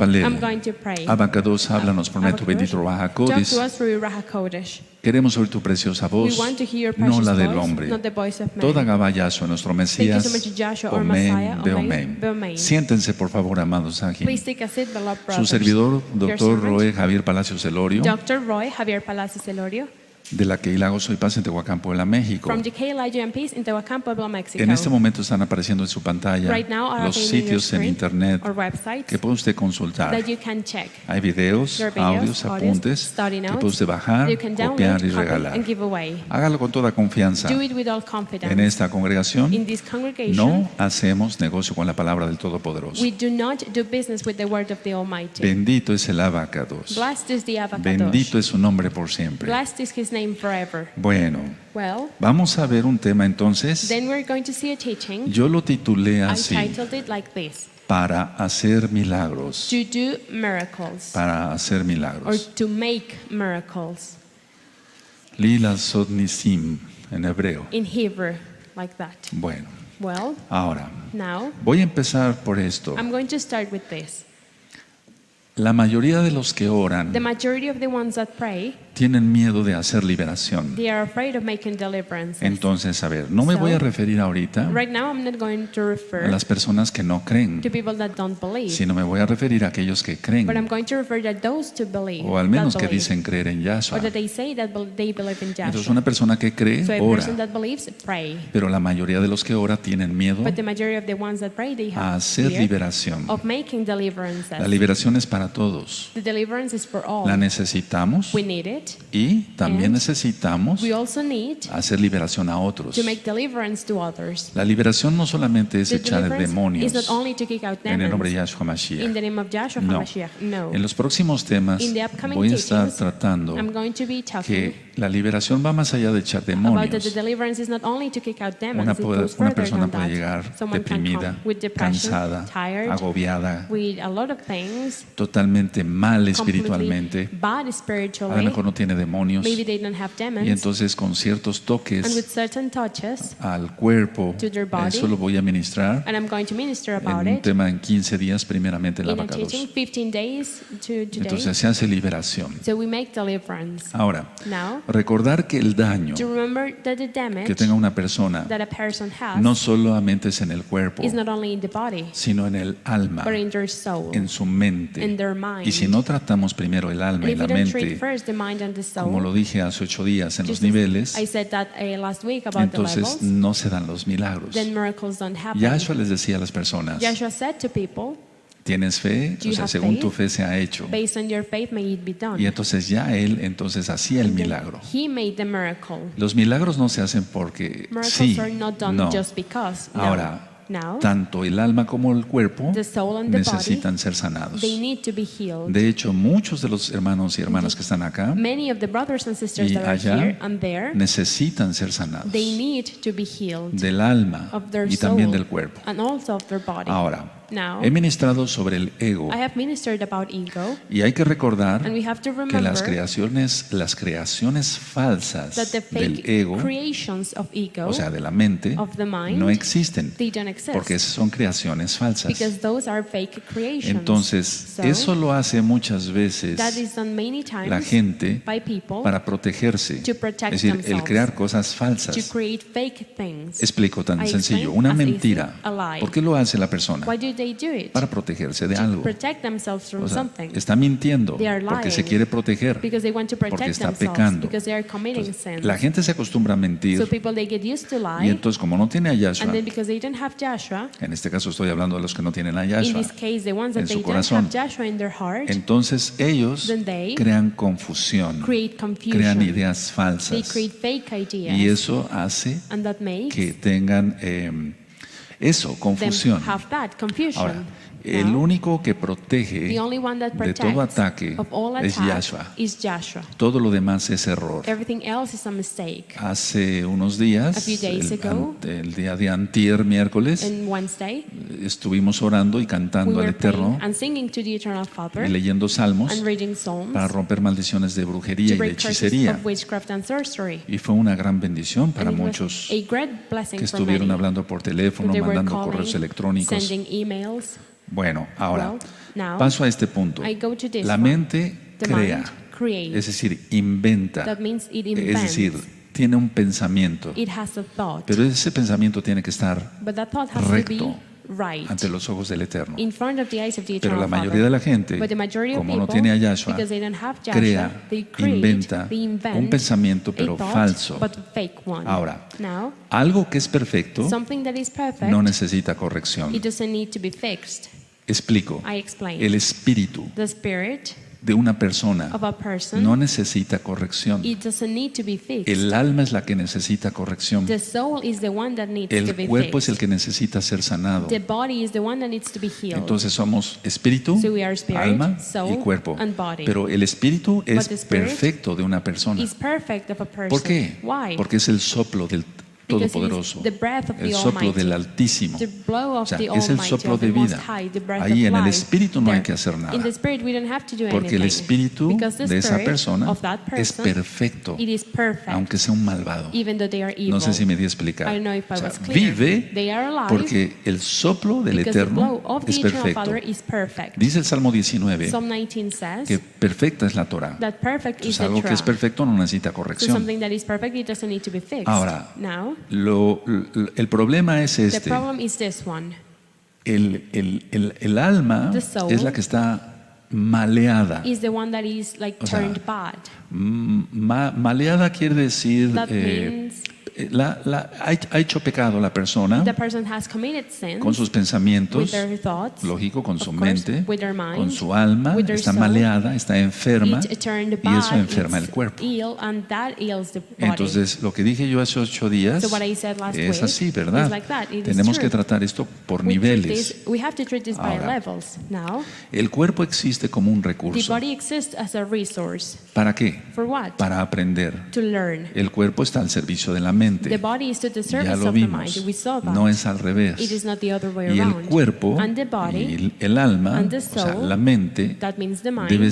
I'm going to pray. Abacados, háblanos por medio bendito Ruach Talk HaKodesh. to us through Ruach HaKodesh. Queremos oír tu preciosa We voz, want to hear your no precious la del voice, hombre. not the voice of man. Toda Gabayazo, nuestro Thank you Mesías. so much, Joshua, our Messiah. Omen, Amen. Beomen. Siéntense, por favor, amados aquí. Please take a seat, beloved Su brothers. servidor, Your doctor servant, Roe Javier Palacios Elorio, Dr. Roy Javier Palacios Elorio, de la que Ilago Soy Paz en Tehuacán, Puebla, México. from the Elijah and Peace in Tehuacán, Puebla, Mexico. En este momento están apareciendo en su pantalla Right now are los appearing in your sitios en screen internet or websites que puede usted consultar. that you can check. Hay videos, There are videos, audios, audios, apuntes study que notes puede usted bajar, that you can copiar download, y copy, regalar. and give away. Hágalo con toda confianza. Do it with all confidence. En esta congregación In this congregation, no hacemos negocio con la palabra del Todopoderoso. we do not do business with the word of the Almighty. Bendito es el Abacados. Blessed is the Abacadosh. Bendito es su nombre por siempre. Blessed is his name forever. Bueno, Well, vamos a ver un tema entonces. then we're going to see a teaching. Yo lo titulé I así: titled it like this: para hacer milagros. to do miracles Para hacer or milagros. to make miracles. Lila Sodnisim en hebreo. In Hebrew, like that. Bueno, Well, ahora now voy a empezar por esto. I'm going to start with this. La mayoría de los que The oran majority of the ones that pray, tienen miedo de hacer liberación. they are afraid of making deliverances. Entonces, a ver, no me voy a referir ahorita Right now, I'm not going to a refer las personas que no creen, to people that don't believe, sino me voy a referir a aquellos que creen, but I'm going to refer to those to believe, o al menos that que believe, dicen creer en Yahshua. or that they say that they believe in Entonces, Joshua. una persona que cree, So a ora, person that believes, pray. pero la mayoría de los que ora tienen miedo But the majority of the ones that pray, they a have hacer fear liberación. of making deliverances. La liberación es para todos. The deliverance is for all. La necesitamos We need it. y también And necesitamos We also need hacer liberación a otros. to make deliverance to others. La liberación no solamente es The echar deliverance demonios is not only to kick out en el nombre de demons Yahshua Mashiach. in the name of Joshua No. HaMashiach. No. En los próximos temas In the upcoming voy a estar teachings, tratando I'm going to be talking que la liberación va más allá de echar about that the demonios. deliverance is not only to kick out demons, Una, it goes una further persona than puede that. llegar Someone can deprimida, come with depression, cansada, tired, agobiada, with a lot of things, totalmente mal completely espiritualmente. bad A lo spiritually. mejor no tiene demonios. Maybe they don't have Y demons. entonces con ciertos And with toques certain touches, al cuerpo, to their body, eso lo voy a ministrar and I'm going to minister en about un it tema en 15 días, primeramente el in a abacados. teaching, 15 days to today. Entonces se hace liberación. So we make deliverance. Ahora, Now, recordar que el daño to remember that the que damage tenga una persona that a person has no solamente es en el cuerpo, is not only in the body, sino en el alma, but in their soul, en su mente. in their mind. Y si no tratamos primero el alma And y if la we don't treat mente, first the mind and the soul, como lo dije hace 8 días en los just as niveles, I said that last week about the entonces levels, no se dan los milagros. then miracles don't happen. Yahshua les decía a las personas: Joshua said to people, ¿tienes fe? Do O you sea, have según faith? tu fe se ha hecho. based on your faith, may it be done. Y entonces ya él entonces hacía el And then milagro. He made the miracle. Los milagros no se hacen porque Miracles sí, are not done no. just because. No. Ahora, Now, tanto el alma como el cuerpo the soul and the body, necesitan ser sanados. they need to be healed. De hecho, muchos de los hermanos y hermanas que están acá Many of the brothers and sisters y that are allá here and there, necesitan ser sanados they need to be healed del alma of their y también soul del cuerpo. and also of their body. Ahora, Now, he ministrado sobre el ego I have ministered about ego, y hay que recordar and we have to que las remember creaciones falsas that the del fake ego, creations of ego, o sea, de la mente, of the mind, no existen, they don't exist porque esas son creaciones falsas. because those are fake creations. Entonces, So, eso lo hace muchas veces that is done many times la gente by people para protegerse. to protect Es decir, el themselves, crear cosas to falsas. create fake things. Explico tan I sencillo. explain Una as easy, mentira. a lie. ¿Por qué lo hace la persona? Why do they do it? Para protegerse de To algo. protect themselves from O sea, something. está mintiendo They are porque se lying quiere proteger. Because they want to porque protect está themselves. pecando. Because they are committing sins. La gente se acostumbra a mentir So people, they get used to y lie. entonces como no tiene a Yahshua, And then because they don't have Joshua, en este caso estoy hablando de los que no tienen a in Yahshua, this case, the ones that en they su don't corazón. have Joshua in their heart, entonces ellos then they crean confusión, create confusion. crean ideas They falsas create fake ideas. y eso hace And that makes que tengan eso, them confusión. have that confusion. Ahora, el Now, único que protege the only one that de todo protects ataque of all es attack Yahshua. is Joshua. Todo lo demás es error. Everything else is a mistake. Hace unos días, A few days ago, el día de antier, miércoles, And Wednesday, estuvimos orando y we cantando al were praying Eterno and singing to the Eternal y Father leyendo salmos and reading Psalms para romper maldiciones de brujería to y de break curses hechicería. of witchcraft and sorcery. Y fue una gran bendición para And it was muchos a great blessing que for estuvieron many. hablando por teléfono, They were mandando calling, correos electrónicos. sending emails. Bueno, ahora Well, now, paso a este punto. I go to this La one. mente The crea, mind creates. es decir, inventa, That means it es invents. decir, tiene un pensamiento, It has a thought. pero ese pensamiento tiene que estar But that thought has recto to be right ante los ojos del Eterno. in front of the eyes of the Pero eternal la mayoría Father. de la gente, But the majority of como no people, tiene a Yahshua, because they don't have Yahshua, crea, they create, inventa they invent un pensamiento, pero a thought, falso. but fake one. Ahora, Now, algo que es perfecto something that is perfect, no necesita corrección. it doesn't need to be fixed. Explico. I explain. El espíritu The spirit de una persona of a person, no necesita corrección. it doesn't need to be fixed. El alma es la que necesita corrección. The soul is the one that needs to El be cuerpo es fixed. el que necesita ser sanado. The body is the one that needs to be healed. Entonces somos espíritu, So we are spirit, alma soul, y cuerpo. and body. Pero el espíritu es the spirit perfecto de una persona. is perfect of a person. ¿Por qué? Why? Porque es el soplo del Because Todopoderoso, it's the breath of el the soplo Almighty. del Altísimo. The blow O of sea, the es el Almighty, soplo of the de Most vida. High, the breath Ahí of en el life. espíritu no hay There. que hacer nada. In the spirit we don't have to do Porque el anything. espíritu Because the de esa spirit persona of that es person, perfecto, it is perfect, aunque sea un malvado. even though they are evil. No sé si me di a explicar. I don't know if I O sea, was clear. vive They are alive porque el soplo del because the blow Eterno of the es eternal perfecto. Father is perfect. Dice el Salmo 19 Psalm 19 says que perfecta es la Torah. that perfect is Entonces the algo que es Torah. perfecto no necesita So corrección. something that is perfect, it doesn't need to be fixed. Ahora, Now, el problema es the este. problem is this one. El alma The soul es la que está maleada. Is the one that is like O sea, turned bad. Maleada quiere decir That means ha hecho pecado la persona the person has committed sin con sus with pensamientos, their thoughts, lógico, con of su course, mente, with their mind, con su alma, with their está soul. maleada, está enferma It turned y eso bad, enferma it's el cuerpo. ill, and that ails the body. Entonces, lo que dije yo hace 8 días So what I said last es week así, ¿verdad? is like that. It is Tenemos true. que tratar esto por We niveles. have to treat this by Ahora, levels. Now, El cuerpo existe como un the recurso. body exists as a resource. ¿Para qué? For what? Para aprender. To learn. El cuerpo está al servicio de la The mente. body is to the Ya service lo of the mind. vimos. We saw that. No es al It revés. is not the other way Y el around. cuerpo And the body, y el alma, and the o sea, soul, la mente, that means the mind, debe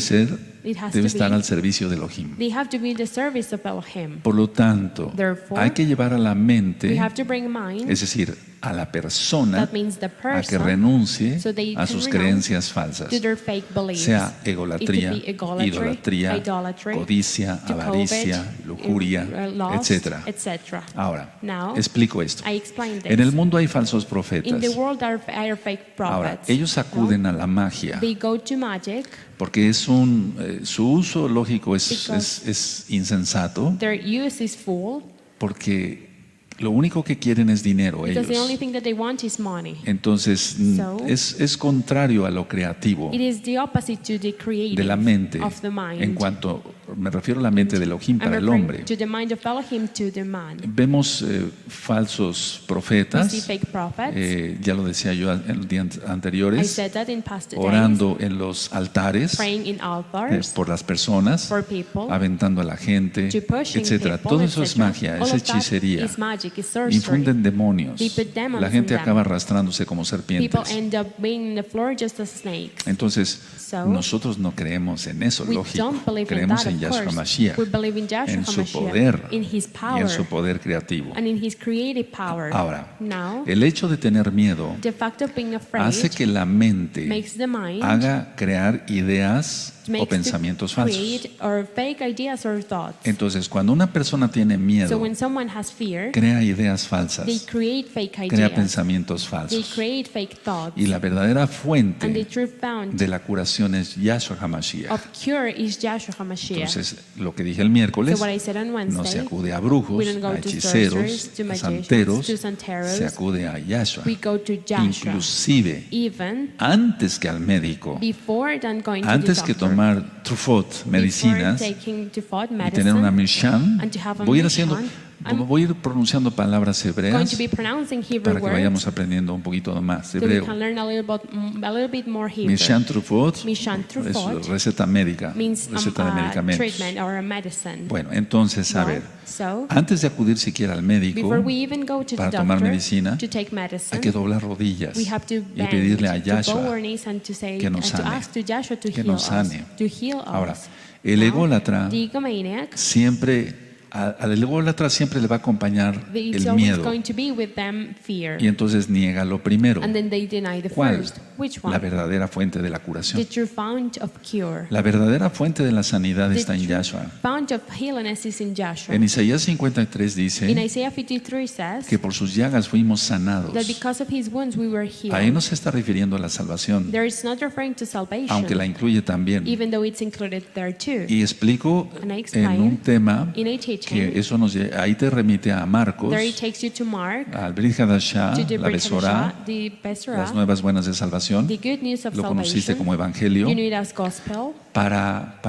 it has to estar be- al servicio de Elohim. they have to be the service of Elohim. Por lo tanto, Therefore, hay que llevar a la We mente, have to bring mind, es decir, a la persona, that means the a que person, renuncie so they a can sus renounce creencias falsas, to their fake beliefs. sea It egolatría, could be idolatry, idolatría, codicia, to avaricia, covet, lujuria, lust, etc. etc. Ahora, Now, explico esto. I explained this. En el mundo hay falsos In profetas. the world are fake Ahora, prophets. ellos acuden a la magia They go to magic. porque su uso lógico es insensato, Their use is full porque lo único que quieren es dinero because the only ellos. thing that they want is money. Entonces So, es contrario a lo creativo It is the opposite to the creative de la mente, of the mind. en cuanto me refiero a la mente de Elohim I'm para el referring hombre. to the mind of Elohim to the man. Vemos falsos We see profetas, fake prophets. ya lo decía yo en los días I anteriores, said that in past days. orando en los altares Praying in altars por las personas, for people. aventando a la gente, To pushing etcétera. people, Todo eso es etc. magia, All es of that hechicería. is magic, is sorcery. Infunden demonios. They put demons La gente in them. acaba arrastrándose como People serpientes. end up being in the floor just as snakes. Entonces, So, nosotros no creemos en eso, We lógico. don't believe in Creemos that, en of Yahshua course. Mashiach, We believe in Yahshua en su HaMashiach, poder in His y power, en su poder creativo. and in His creative power. Ahora, Now, el hecho de tener miedo the fact of being afraid hace que la mente makes the mind haga crear ideas o makes pensamientos to falsos. create or fake ideas or thoughts. Entonces, cuando una persona tiene So miedo, when someone has fear, crea ideas they falsas, create fake crea ideas. pensamientos They falsos. create fake thoughts. Y la verdadera And the fuente true fount de la curación es Yahshua HaMashiach. of cure is Yahshua HaMashiach. Entonces, lo que dije el miércoles, So what I said on no se Wednesday, acude a brujos, we don't go a to hechiceros, sorcerers, to a magicians, santeros, to santeros. se acude a Yahshua. we go to Joshua. Inclusive, Even antes que al médico, before than going antes to the que doctor, tomar trufot, medicinas, before taking to thought y medicine, tener una misham, and to have a voy a ir haciendo, mishkan, I'm voy a ir pronunciando palabras going hebreas to be pronouncing Hebrew para que words vayamos aprendiendo un poquito más so we hebreo. can learn a little bit more Hebrew. Misham trufot Mishan es trufot receta médica, means receta de a medicamentos. treatment or a medicine. Bueno, entonces, a Well, ver, so antes de acudir siquiera al médico before we even go to para the tomar doctor medicina, to take medicine, hay que doblar rodillas we have to y bend, pedirle a to bow our Yahshua knees and to say que nos and to sane, ask to Yahshua to que heal nos us, sane. to heal Ahora, us. el Now, ególatra the egomaniac siempre al ególatra siempre le va a acompañar It's el always miedo. going to be with them fear. Y entonces niega lo primero. And then they deny the ¿Cuál? first. Which La one? verdadera fuente de la curación. The true fount of cure. La verdadera fuente de la sanidad The está en true Yahshua. fount of healiness is in Joshua. En Isaías 53 In dice Isaiah 53 says que por sus llagas fuimos sanados. that because of his wounds we were healed. Ahí no se está refiriendo a la salvación, There is not referring to salvation, aunque la incluye también. even though it's included there too. Y explico And I en explain un tema in a teaching, que eso ahí te remite a Marcos, there it takes you to Mark, al Brit Hadashah, to the la Brit Besorá, Hadashah, the Besorah, las nuevas buenas de salvación. the good news of Lo conociste salvation. como evangelio, You knew it as gospel. para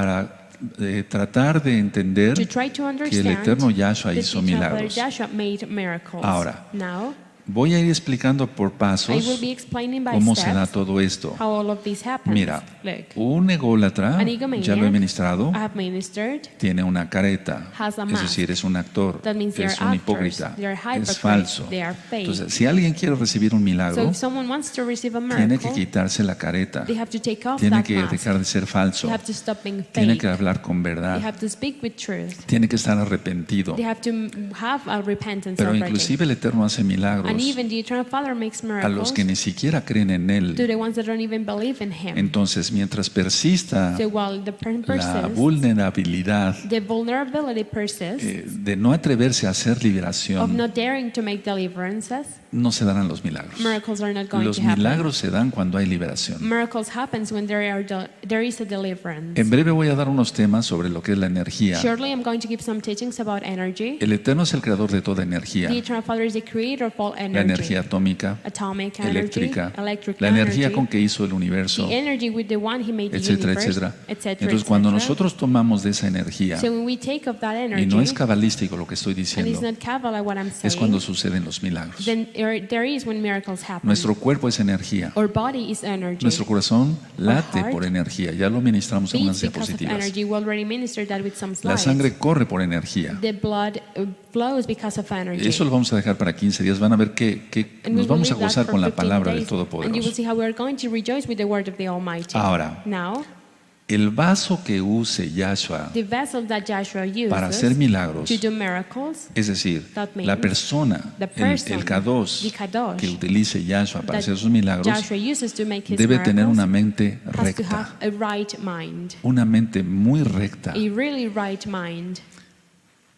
tratar de entender To try to que el understand eterno Yahshua that hizo the eternal milagros. Joshua made miracles. Ahora, Now, voy a ir explicando por I will pasos be explaining by cómo se da steps todo esto. how all of this happens. Mira, Look, un ególatra, an egomaniac, ya lo he ministrado, I have ministered. tiene una careta, Has a es mask. decir, es un actor, That means they es are un actors, hipócrita, they are hypocrites, es falso. they are fake. Entonces, si alguien quiere recibir un So milagro, if someone wants to receive a tiene que miracle, quitarse la careta, they have to take off tiene that que mask. dejar de ser falso, They have to stop being tiene fake. que hablar con They verdad, have to speak with truth. tiene que estar arrepentido. They have to have a repentance Pero already. inclusive el Eterno hace milagros And even the Eternal Father makes a miracles los que ni siquiera creen en to Él. the ones that don't even believe in Him. Entonces, mientras persista So while the person la persists, vulnerabilidad the vulnerability persists de no atreverse a hacer of liberación, not daring to make deliverances, no se darán los milagros. miracles are not going Los to happen. milagros se dan cuando hay liberación. Miracles happens when there is a deliverance. En breve voy a dar unos temas sobre lo que es la energía. Shortly, I'm going to give some teachings about energy. El Eterno es el creador de toda energía. The Eternal Father is the creator of all La energy. energía atómica, Atomic energy, eléctrica, electric la energía energy, con que hizo el universo, the energy with the one He made the etcétera, universe, etcétera. etc. Entonces, cuando nosotros tomamos de esa energía, So when we take of that energy, y no es cabalístico lo que estoy and it's diciendo, not Kabbalah what I'm es saying, cuando suceden los milagros. then there is when miracles happen. Nuestro cuerpo es energía. Our body is energy. Nuestro corazón late heart por energía. Ya lo ministramos en unas beats because of diapositivas. energy. We already ministered that with some La slides. sangre corre por energía. The blood flows because of energy. Eso lo vamos a dejar para 15 días. Van a ver que And we nos vamos a will leave gozar that con for la 15 palabra del days, and you will Todopoderoso. see how we are going to rejoice with the word of the Almighty. Ahora, Now, el vaso que use Yahshua the vessel that Joshua uses para hacer milagros, to do miracles, es decir, that means la persona, the el person, Kadosh, the Kadosh, que utilice Yahshua para that hacer sus milagros, Joshua uses to make his debe tener miracles, una mente has to recta, have a right mind, una mente muy recta. a really right mind.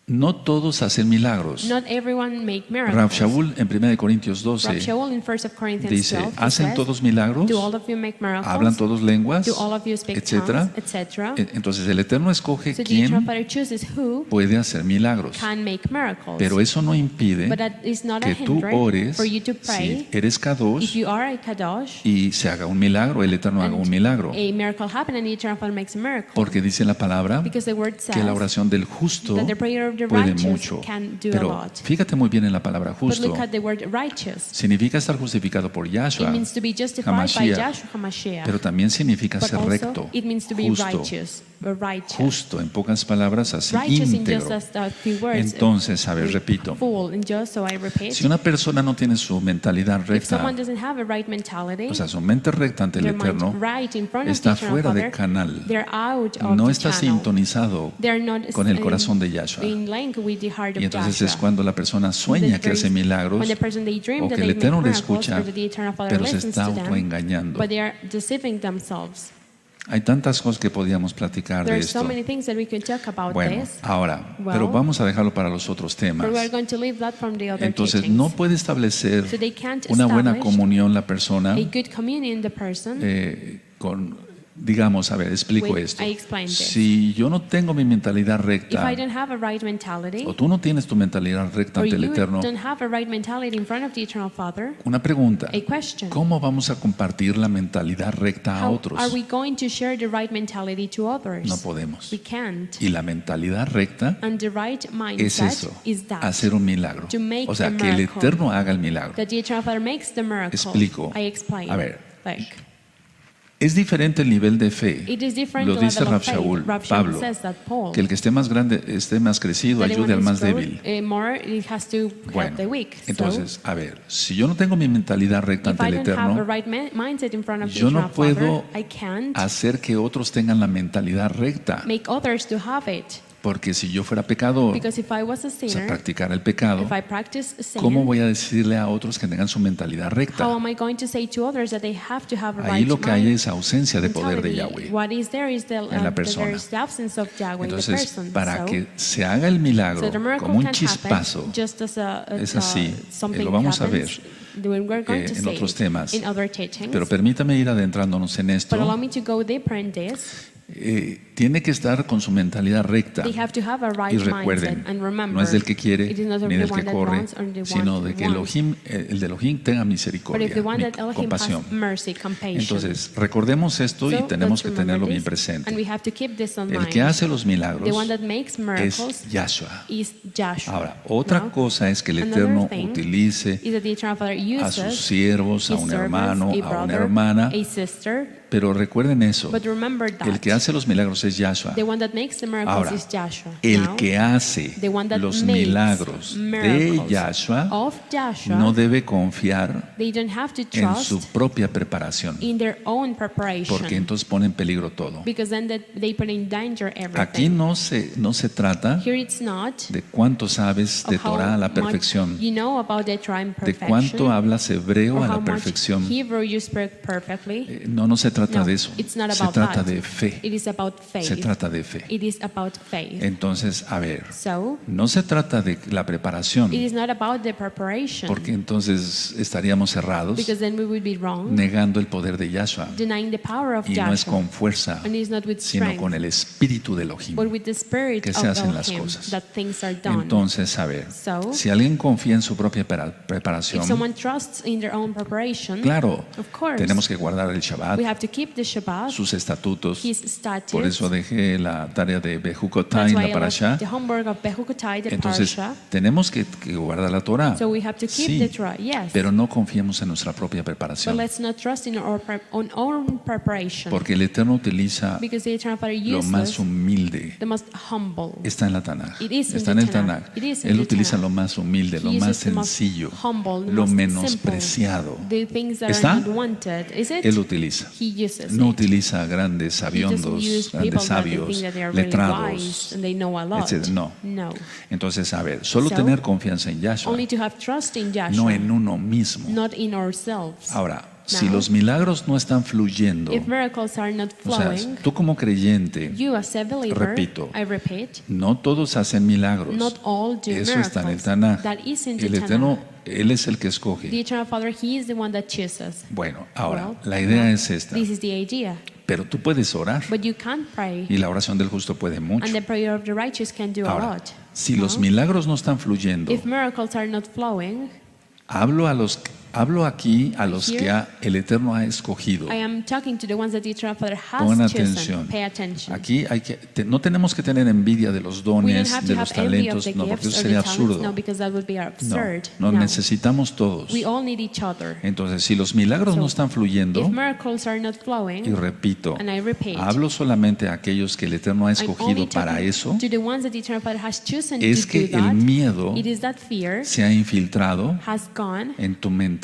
No todos hacen milagros. Not everyone make miracles. Rav Shaul en 1 Corintios Rav 12 Shaul in 1 Corinthians dice, 12 he ¿hacen says, todos milagros? do all of you make miracles? ¿Hablan todos lenguas? Do all of you speak Etcétera. tongues, etc. Entonces el Eterno escoge So the Eternal quién Father chooses who puede hacer milagros. can make miracles. Pero eso no impide But that is not a que tú hindrance ores, for you to si pray. eres If Kadosh, you are a Kadosh, y se haga un milagro, el Eterno haga un milagro. a miracle happens and the Eternal Father makes a miracle. Porque dice la palabra Because the word que la says oración del justo that the prayer of the puede righteous mucho. can do a Pero lot. fíjate muy bien en la palabra But justo. look at the word righteous. Significa estar justificado por It Yahshua, means to be justified by Hamashiach. Joshua HaMashiach. pero también significa But ser also recto, it means to be justo, righteous. Righteous. justo, en pocas palabras, así Righteous in just íntegro. a few words. Entonces, a ver, repito, Full and just, so I repeat. si una persona no tiene su mentalidad If recta, someone doesn't have a right mentality, o sea, su mente recta ante el their mind Eterno, right in front of the está Eternal fuera de Father, canal, they're out of no the está channel. sintonizado They're not con el corazón de Yahshua. in link with the heart of Y entonces Joshua. es cuando la persona sueña que hace milagros, When the person they dream o that que el they make Eterno le miracles, escucha, or that the Eternal Father pero se listens está to them, autoengañando. but they are deceiving themselves. Hay tantas cosas que podríamos platicar There de are so esto. many things that we could talk about Bueno, this, ahora, Well, pero vamos a dejarlo para los otros temas. but we are going to leave that from the other Entonces, teachings. no puede establecer So they can't una buena establish comunión la persona a good communion in the person. con, digamos, a ver, explico Wait, esto. I explain this. Si yo no tengo mi mentalidad If recta, I don't have a right mentality, o tú no tienes tu mentalidad recta or ante el you Eterno, don't have a right mentality in front of the Eternal Father, una pregunta, a question. ¿cómo vamos a compartir la mentalidad recta a How otros? are we going to share the right mentality to others? No podemos. We can't. Y la mentalidad recta And the right es mindset eso, is that. hacer un milagro. To make O sea, a que el miracle. Eterno haga el milagro. That the Eternal Father makes the miracle. Explico. I explain. A ver. Like, Es diferente el nivel de fe. it is different Lo to dice level Rav of faith. Shaul, Rav Shaul Pablo, says that Paul, que el que esté más grande, esté más crecido, that the ayude one al who's más grown, débil. more, it has to help Bueno, the weak. entonces, a ver, si yo no tengo mi mentalidad recta If ante I el don't have a Eterno, right mindset in front of the yo no Eternal puedo Father, I can't hacer que otros tengan la mentalidad recta. make others to have it. Porque si yo fuera pecador, Because if I was a o sea, sinner, practicar el pecado, if I practice sin, ¿cómo voy a decirle a otros que tengan su mentalidad how recta? am I going to say to others that they have to have a Ahí right lo que hay mind es ausencia de poder de mentality? Yahweh. What is there is the, en la persona. there is the absence of Yahweh in the Entonces, person. para So, que se haga el milagro so the miracle como un can chispazo, happen just as es así, something lo vamos a happens, then we're going to en see otros it temas. in other teachings. Pero permítame ir adentrándonos en But allow esto. me to go deeper in this. Tiene que estar con su mentalidad recta. They have to have a right Y mindset. recuerden, And remember, no es del que quiere it is not ni the del que one that corre, wants or the sino one de que that wants. el de Elohim tenga But misericordia, if the one that Elohim compasión. has mercy, compassion. Entonces, recordemos esto y So, tenemos let's que remember tenerlo bien this, presente. And we have to keep this on El mind. que hace los milagros The one that makes miracles es Yahshua. is Joshua. Ahora, otra Now, cosa es que el another Eterno thing utilice is that the Eternal Father a sus uses siervos, a his un servants, hermano, a a una brother, hermana, a sister. pero recuerden eso, But remember that el que hace los milagros es Yahshua. the one that makes the miracles Ahora, is Joshua. el Now, que hace the one that los makes milagros de miracles Yahshua of Joshua, no debe confiar they don't have to en trust su propia preparación, in their own preparation, porque entonces pone en peligro todo. because then they put in danger everything. Aquí no se trata Here it's not de cuánto sabes de of how Torah a la much perfección, you know about the Torah in de perfection, cuánto hablas hebreo or a how la much perfección. Hebrew you speak perfectly. No se trata No, de eso. it's not Se about trata that. de fe. It is about faith. Se trata de fe. It is about faith. Entonces, a ver, So, no se trata de la preparación, it is not about the preparation, porque entonces estaríamos cerrados because then we would be wrong, negando el poder de Yahshua. denying the power of Y no es Joshua. con fuerza, And it is not with sino strength, con el espíritu de Elohim but with the spirit que of se hacen las Elohim cosas. that things are done. Entonces, a ver, So, si alguien confía en su propia if preparación, someone trusts in their own preparation, claro, of course, tenemos que guardar el Shabbat, we have to keep the Shabbat, sus estatutos. his statutes. Por eso dejé la tarea de Bejucotai That's en why la I parasha. left the homework of Behukotai, the Entonces, parasha. tenemos que guardar la Torah. So we have to keep Sí, the Torah, yes. pero no confiemos en nuestra propia But preparación, let's not trust in our own preparation, porque el Eterno utiliza because the Eternal Father lo más uses humilde. the most humble. Está en la Tanaj, It is in está the en el Tanakh. Tanaj. It is in Él the utiliza Tanakh. lo más humilde, He lo uses más the most sencillo, humble, the lo most menospreciado. simple, the things that ¿Está? are not wanted. Is it? Él utiliza. He uses No it. utiliza grandes He doesn't sabiondos, use people grandes that they sabios, think that they are really letrados, wise and they know a lot. etc. No. No. Entonces, a ver, solo So, tener confianza en Yahshua, Only to have trust in Joshua, no en uno mismo. not in ourselves. Ahora, si Now, los milagros no están fluyendo, If miracles are not o sea, flowing, tú como creyente, you as a believer, repito, I repeat, no todos hacen milagros. not all do Eso miracles. está en el Tanaj. That is in the El Tanakh. Eterno, Él es el que The escoge. Eternal Father, He is the one that chooses. Bueno, ahora, Well, la idea now, es esta. This is the idea. Pero tú puedes orar But you can't pray, y la oración del justo puede mucho. and the prayer of the righteous can do a Ahora, lot. si No? los milagros no están fluyendo, If miracles are not flowing, hablo aquí a los Here, que el Eterno ha escogido. I am talking to the ones that the Eternal Father has Pongan chosen. atención. Pay attention. Aquí no tenemos que tener envidia de los We don't dones, have de to los have envy of talentos, the no, porque gifts eso or the sería talents, absurdo. no, because that would be absurd. No, nos No. necesitamos todos. We all need each other. Entonces, si los milagros no están fluyendo, If miracles are not y flowing, repito, and I repeat, hablo solamente a aquellos que el Eterno ha I'm only escogido para talking eso, to the ones that the Eternal Father has chosen es to que do el that. miedo It is that fear se ha infiltrado has gone en tu mentalidad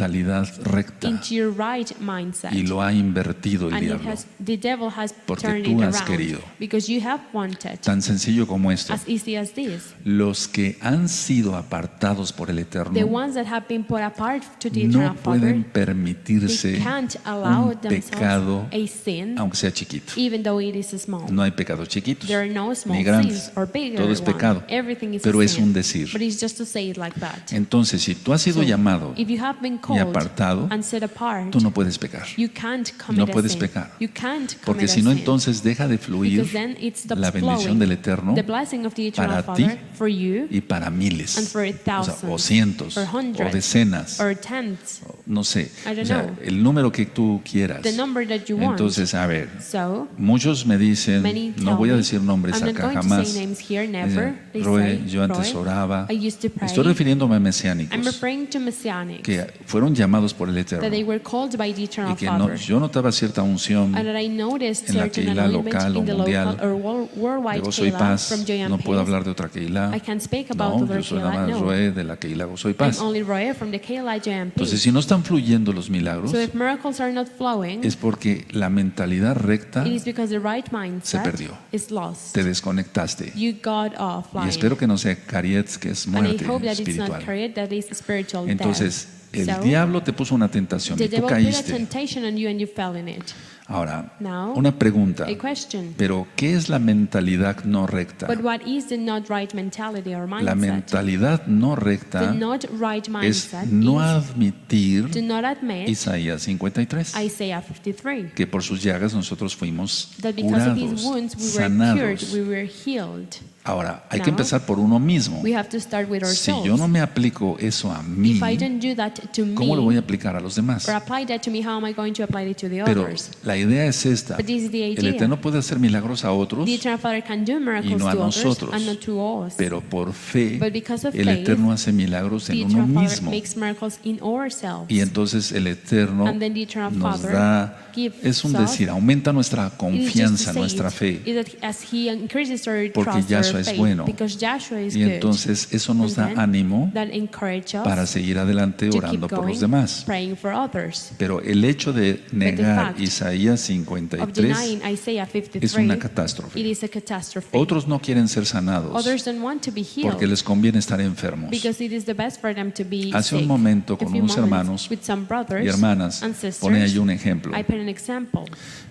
recta into your right mindset. y lo ha invertido el And diablo. the devil has Porque turned tú it has around querido. because you have wanted, Tan sencillo como esto. as easy as this. Los que han sido apartados por el The Eterno ones that have been put apart to the no Eternal pueden Father, permitirse they can't allow un themselves pecado, a sin, aunque sea chiquito. even though it is small. No hay pecados chiquitos There are no small ni grandes. sins or bigger Todo es ones. pecado. Everything is Pero a es sin. un decir. But it's just to say it like that. Entonces, si tú has sido So, llamado if you have been y called apartado, and set apart, tú no puedes pecar. you can't commit No a puedes sin. pecar. You can't commit Porque a si no, sin. entonces deja de fluir Because then it stops la bendición flowing. del Eterno The blessing of the Eternal para ti Father for you y para miles, and for o sea, thousands o cientos, or o hundreds decenas, or tenths, no sé, I don't o sea, know. el número que tú quieras. the number that you want. Entonces, a ver, So, muchos me dicen, many no tell voy a me, decir nombres I'm not acá going to jamás. say names here, never. Dicen, They Roe, say, yo antes Roy, oraba. I used to pray. Estoy refiriéndome a I'm mesiánicos referring to Messianics, que fueron llamados por el Eterno that they were called by the y Eternal que no, Father. yo notaba cierta unción And that I noticed en la certain Keilah anointment local o in the mundial local or worldwide de Gozo y Keilah Paz. from Joy and No puedo Peace. hablar de otra Keilah. I can't speak about No, other yo soy nada Keilah, más no. Roe de la Keilah Gozo y I'm Paz. only Roy from the Keilah Joy and Peace. Entonces, si no estamos están fluyendo los milagros, So if miracles are not flowing, es porque la mentalidad recta it is because the right mindset perdió. is lost. te desconectaste. You got offline. Y espero que no sea cariet, que es And I muerte hope that it's not espiritual. career, that is spiritual Entonces, death. el So, diablo te puso una tentación the y tú devil put a caíste. temptation on you and you fell in it. Ahora, Now, una pregunta. a question. Pero, ¿qué es la mentalidad no recta? But what is the not right mentality or La mindset? mentalidad no The recta not right es mindset no is admitir to not admit Isaías 53, Isaiah 53. que por sus llagas nosotros fuimos That because of his curados, wounds we were cured, sanados. we were healed. Ahora, hay que Now, empezar por uno mismo. We have to start with Si ourselves. yo no me aplico eso a mí, If I don't do that to ¿cómo lo voy me a aplicar a los demás? or apply that to me, how am I going to apply it to the Pero others? la idea es esta. But this is the El idea. Eterno puede hacer milagros a otros, The Eternal Father can do miracles no a to others nosotros. and not to us. pero por fe But because of el faith, Eterno hace milagros The en uno Eternal Father mismo. makes miracles in ourselves. Y entonces el Eterno And then the Eternal nos Father da, gives es un us- decir, aumenta nuestra It is just confianza, to say nuestra it, fe. is that as He increases our Porque trust, Yahshua our es faith, bueno. because Joshua is Y good. entonces eso nos da And then ánimo that encourages us para seguir adelante to keep orando por going, los demás. praying for others. Pero el hecho de negar fact Isaías Of 53 denying Isaiah 53, es una it catástrofe. is a catastrophe. Otros no quieren ser sanados Others don't want to be healed porque les conviene estar enfermos. because it is the best for them to be Hace un sick. momento A con few unos moments hermanos with some brothers y hermanas and sisters, pone ahí un ejemplo. I put an example.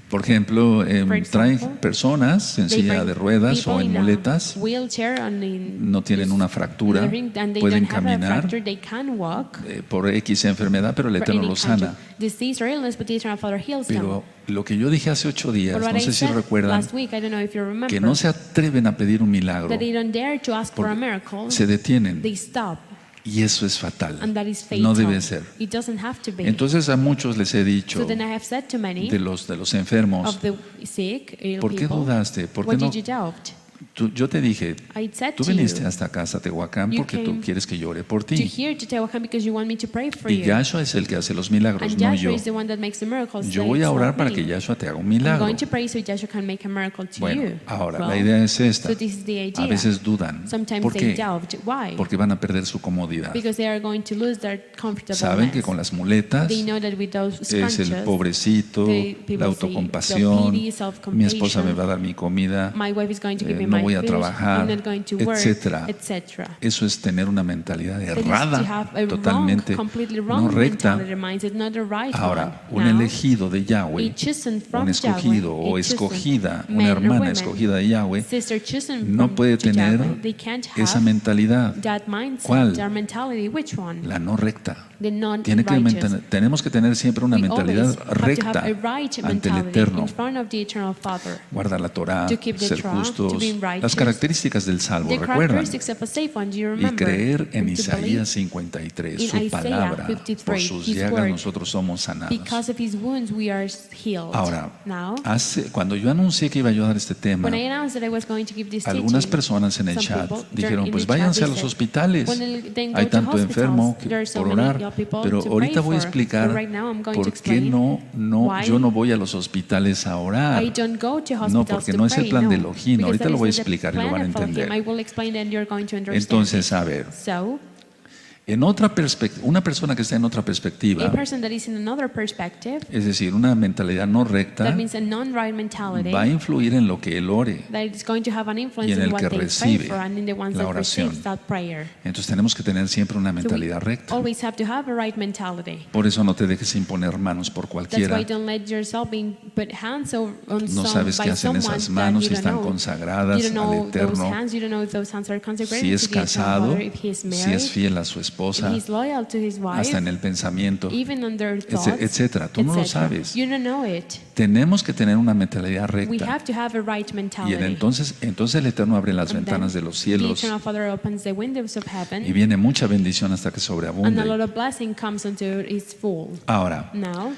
Por ejemplo, For traen example, personas en They silla bring de ruedas people o en in a muletas, wheelchair and in no tienen una fractura, and they pueden don't have a caminar fracture, they can walk por X enfermedad, pero el for Eterno any los kind sana. of disease or illness, but the Eternal Father heals them. Pero lo que yo dije hace 8 días, But what no I sé si said recuerdan, last week, I don't know if you remember, que no se atreven a pedir un milagro, that they don't dare to ask for a porque miracle, se detienen. they stop, Y eso es fatal. and that is fatal. No debe ser. It doesn't have to be. Entonces a muchos les he dicho, So then I have said to many de los enfermos, of the sick, ill ¿por qué people, dudaste? ¿Por qué what no? did you doubt? Yo te dije, I said tú to viniste you, hasta casa, Tehuacán, You porque tú came quieres que llore por to ti. here to Tehuacán because you want me to pray for Y you. Yahshua es el que hace los milagros, And no Joshua yo. is the one that makes the miracles. Yo so voy a it's orar not para me. que Yahshua te haga un I'm milagro. going to pray so Joshua can make a miracle to Bueno, you. ahora Well, la idea es esta. so this is the idea. A veces dudan. Sometimes ¿Por they qué? doubt. Why? Porque van a perder su comodidad. Because they are going to lose their comfortableness. Saben que con las muletas They know that with those es el scrunches, pobrecito, the people la say, autocompasión, the pity, self-compassion, mi esposa me va a dar mi comida, my wife is going to give me no my voy a food, trabajar, I'm not going to work, etcétera. etc. Eso es tener una mentalidad That is to errada, have a totalmente completely no wrong recta. mentality mindset, not the right Ahora, one. un Now, elegido de Yahweh, a chosen from un escogido Yahweh, o a chosen escogida, man una or hermana woman, escogida de Yahweh, sister chosen no from puede tener Yahweh, they can't have esa mentalidad, that mindset, ¿Cuál? that mentality. Which one? la no recta. The non-righteous. Tenemos que tener siempre una We mentalidad always have to recta have a right ante el mentality Eterno. in front of the Eternal Father. Guardar la Torah, To keep the ser Torah, justos, to be righteous. las características del salvo, The recuerdan. characteristics of a safe one, do you Y remember? creer en And to believe Isaías 53, in su Isaiah palabra. 53, Por sus his llagas word. nosotros somos sanados. Because of his wounds we are healed. Ahora, Now, cuando yo anuncié que iba yo a dar este tema, when I announced that I was going to give this algunas teaching, personas en el some chat people dijeron, in pues the chat, váyanse a they los said, hospitales, then go hay to tanto hospitals. enfermo There are so por many orar, ill people pero to ahorita pray voy a for. explicar But right now I'm going to por qué explain why yo no voy a los hospitales a orar. I don't go to hospitals No, porque to no es el pray, plan no. de Elohim. Because Ahorita that lo voy a is not the explicar y lo plan van a of Elohim. entender. I will explain and you're going to understand. Entonces, a ver, So, en otra perspectiva, una persona que está en otra a perspectiva, person that is in another perspective, es decir, una mentalidad no recta, that means a non-right mentality, va a influir en lo que él ore. that is going to have an influence Y en in el what que they pray recibe for and in the ones la that oración. receive that prayer. Entonces tenemos que tener siempre una So we mentalidad recta. always have to have a right mentality. Por eso no te dejes imponer manos por That's cualquiera. why don't let yourself be put hands on No some, sabes by qué hacen someone esas that manos, you si don't están know. consagradas You don't al know those Eterno, hands, you don't know if those hands are consecrated si es to the Eternal casado, Father, if he is si married, es fiel a su esposa, if he's loyal to his wife, hasta en el pensamiento, even on their thoughts, etcétera. Tú no lo etc. sabes. You don't know it. Tenemos que tener una mentalidad We recta. have to have a right Y mentality. entonces el Eterno abre las And ventanas de then los the cielos Eternal Father opens the windows of y heaven, viene mucha bendición hasta que and a sobreabunde. lot of blessing comes unto his full. Ahora, Now,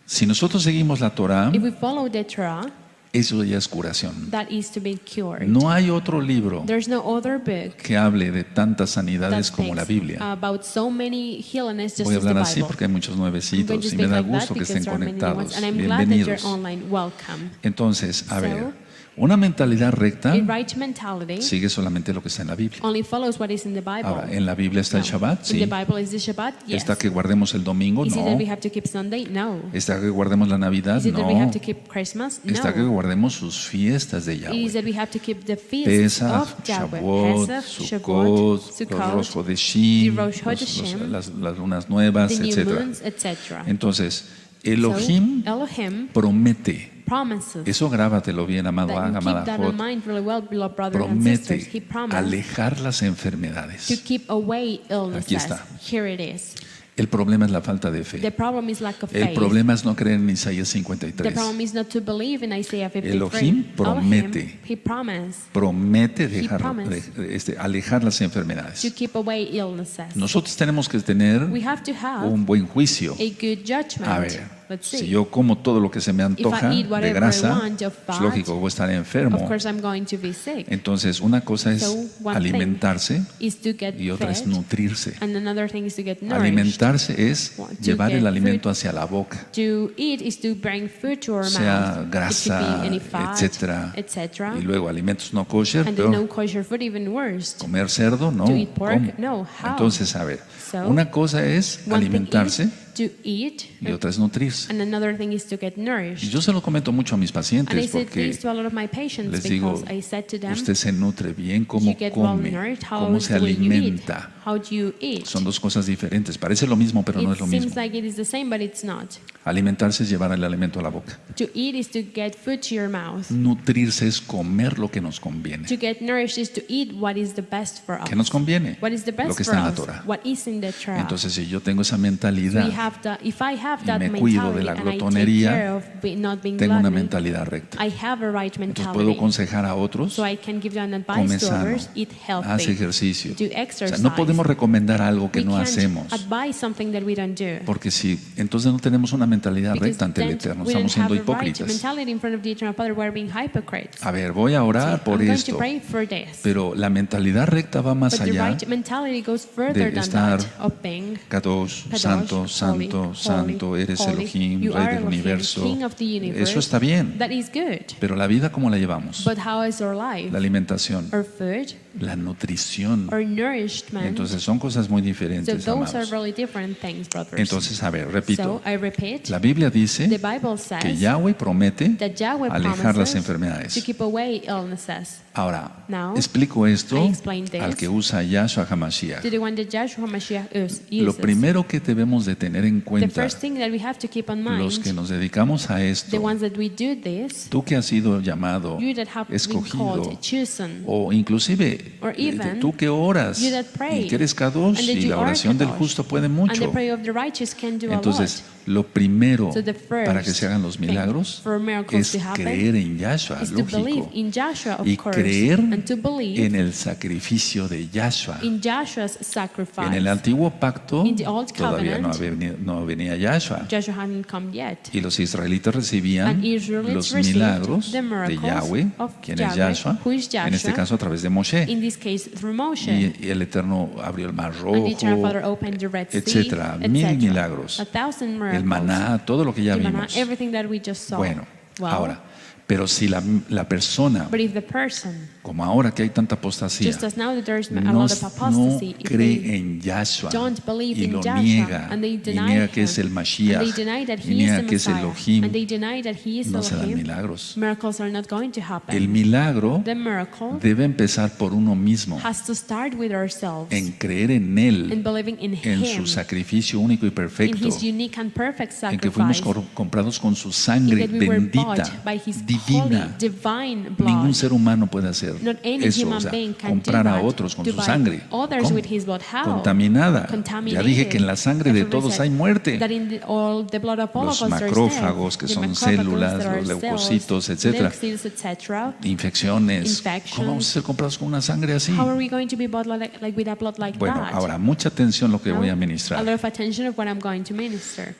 si nosotros seguimos la Torah, if we follow the Torah, eso ya es curación. that is to be cured. No hay otro libro There's no other book que hable de tantas sanidades that como la speaks Biblia. about so many healings just Voy a as the hablar así Bible. porque hay muchos I'm going to nuevecitos y speak me da like that gusto que because estén there are many new ones, conectados. and I'm glad that you're Bienvenidos. online. Welcome. Entonces, a ver, Una mentalidad recta A right mentality sigue solamente lo que está en la Biblia. only follows what is in the Bible. Ahora, ¿en la Biblia está el No. Shabbat? In Sí. the Bible is the Shabbat? Yes. ¿Está que guardemos el domingo? Is it that No. we have to keep Sunday? No. ¿Está que guardemos la Navidad? Is it that we have No. to keep Christmas? ¿Está que No. guardemos sus fiestas de It is Yahweh? that we have to keep the feast Pesach, of Yahweh. Shavuot, Pesach, Sukkot, Sukkot, los Rosh Hodeshim, the Rosh Hodeshim, las lunas nuevas, the new etc. moons, etc. Entonces, Elohim So, Elohim promete. promises. Eso grábatelo bien, amado, That you amada keep that in Jot. mind really well, beloved brothers and sisters. He Promete promised alejar las to enfermedades. keep away Aquí illnesses. está. Here it is. El problema es la falta de fe. The problem is lack of El faith. problema es no creer en Isaías The 53. problem is not to believe in Isaiah 53. Elohim promete. Elohim, he promised Promete promised alejar las to enfermedades. keep away illnesses. Nosotros tenemos que tener We have to have un buen juicio. a good judgment. A ver, Let's si see. yo como todo lo que se me antoja eat de whatever I grasa, want of es fat, lógico, voy a estar Of enfermo. course, I'm going to be sick. Entonces, una cosa es So, one alimentarse Is to get y otra es fed, nutrirse. and another thing is to get nourished. Alimentarse es To llevar el get alimento food. hacia la boca, To eat is to bring food to our sea mouth. grasa, It could be any fat, etcétera. etc. Y luego alimentos no kosher, And then no peor. kosher food, even worse. Comer cerdo, no. To eat pork? ¿Cómo? No, how? Entonces, a ver, So, una cosa es One alimentarse thing is to eat, y otra es nutrirse. and another thing is to get Y nourished. yo se lo comento mucho a mis And I pacientes said porque this to a lot of my patients les digo, because I said to them, usted se nutre bien, you cómo get well come, nourished, how cómo is se the way you eat? alimenta. How do you eat? Son dos cosas diferentes. Parece lo mismo, pero no It es lo seems mismo. like it is the same, but it's not. Alimentarse es llevar el alimento a la boca. To eat is to get food to your mouth. Nutrirse es comer lo que nos conviene. To get nourished is to eat what is the best for us. ¿Qué nos conviene? What is the best Lo que for está en la us? Torah. What is in the Torah? Entonces, si yo tengo esa We mentalidad, have if I have y that me cuido de mentality la and I take glotonería, care of not being tengo una gluttonous, mentalidad recta. I have a right Entonces puedo mentality. aconsejar a otros, So I can give you an come advice to sano, others, eat haz healthy, ejercicio. do O sea, exercise. no podemos recomendar algo que We no can't hacemos, advise something that we don't do. porque si entonces no tenemos una mentalidad Because recta ante el then Eterno, we don't estamos siendo have the right hipócritas. mentality in front of the Eternal Father, we're being hypocrites. A ver, voy a orar So, por I'm going esto, to pray for this. pero la mentalidad recta va más But the allá. right mentality goes further de than estar that of being Kadosh, Kadosh, santo, holy, santo, holy, santo, eres holy. Elohim, You Rey are del Elohim, universo. King of the universe. Eso está bien, That is good. pero la vida, ¿cómo la llevamos? But how is our life? La alimentación, Our food, la nutrición. our nourishment. Entonces son cosas muy So diferentes, those are amados. really different things, brothers. Entonces, a ver, repito, So I repeat, la Biblia the dice Bible que says Yahweh promete that Yahweh alejar las promises to enfermedades. keep away illnesses. Ahora, Now, explico esto I explain this al que usa Yahshua HaMashiach. to the one that Joshua Mashiach Lo uses. primero que debemos de tener en The cuenta, first thing that we have to keep in los que mind, nos dedicamos a the esto, ones that we do this, tú que has sido llamado, you that have been escogido, called, chosen, o inclusive Or even tú que oras you that pray, y que eres Kadosh, and that y you la are oración del Kadosh, justo puede and the mucho. prayer of the righteous can do Entonces, a lot. lo primero So the first para que se hagan los thing milagros for miracles es to happen creer en Yahshua, is to believe lógico, in Joshua, of y course, creer and to believe en el sacrificio de Yahshua. in Joshua's sacrifice. En el antiguo pacto In the old todavía covenant, no venía Yahshua. Joshua hadn't come yet. Y los israelitas recibían And Israelites los received milagros the de miracles Yahweh, of quien es Yahweh, Yahshua, who is en este Joshua, caso a través de Moshe. In this case, through Moshe. Y el Eterno abrió el mar And the Eternal rojo, Father opened the Red Sea, etcétera, mil milagros. 1,000 miracles. El maná, todo lo que ya The manna, vimos. everything that we just saw. Bueno, Well, ahora, pero si la persona, but if the person, como ahora que hay tanta apostasía, just as now that there's a no, lot of apostasy, if cree they en Yahshua don't believe y in lo Joshua, niega, and they y deny niega que him, es el and Mashiach, they deny that y he is niega the que es Messiah, Elohim, and they deny that he is no se dan Elohim, milagros. miracles are not going to happen. El milagro The miracle debe empezar por uno mismo, has to start with ourselves, en creer en in Él, believing in en him, su sacrificio único y in perfecto, his unique and perfect en que fuimos sacrifice, comprados con su in sangre that we were bought bendita, by his holy, divina. divine Ningún blood. ser humano puede hacer Not any eso, human o sea, being can comprar do a that, otros con to su buy sangre. others ¿Cómo? with his blood. How? Contaminada. Ya dije que en la sangre de Everybody todos said hay muerte. that in all the blood of all Los of us there's macrófagos, death. que The son macrophages células, that are los cells, leucocitos, etcétera. leukocytes, etc. Infecciones. Infections. ¿Cómo vamos a ser comprados con una sangre así? How are we going to be bought like with a blood like Bueno, that? ahora, mucha atención lo que No? voy a A ministrar. lot of attention of what I'm going to minister.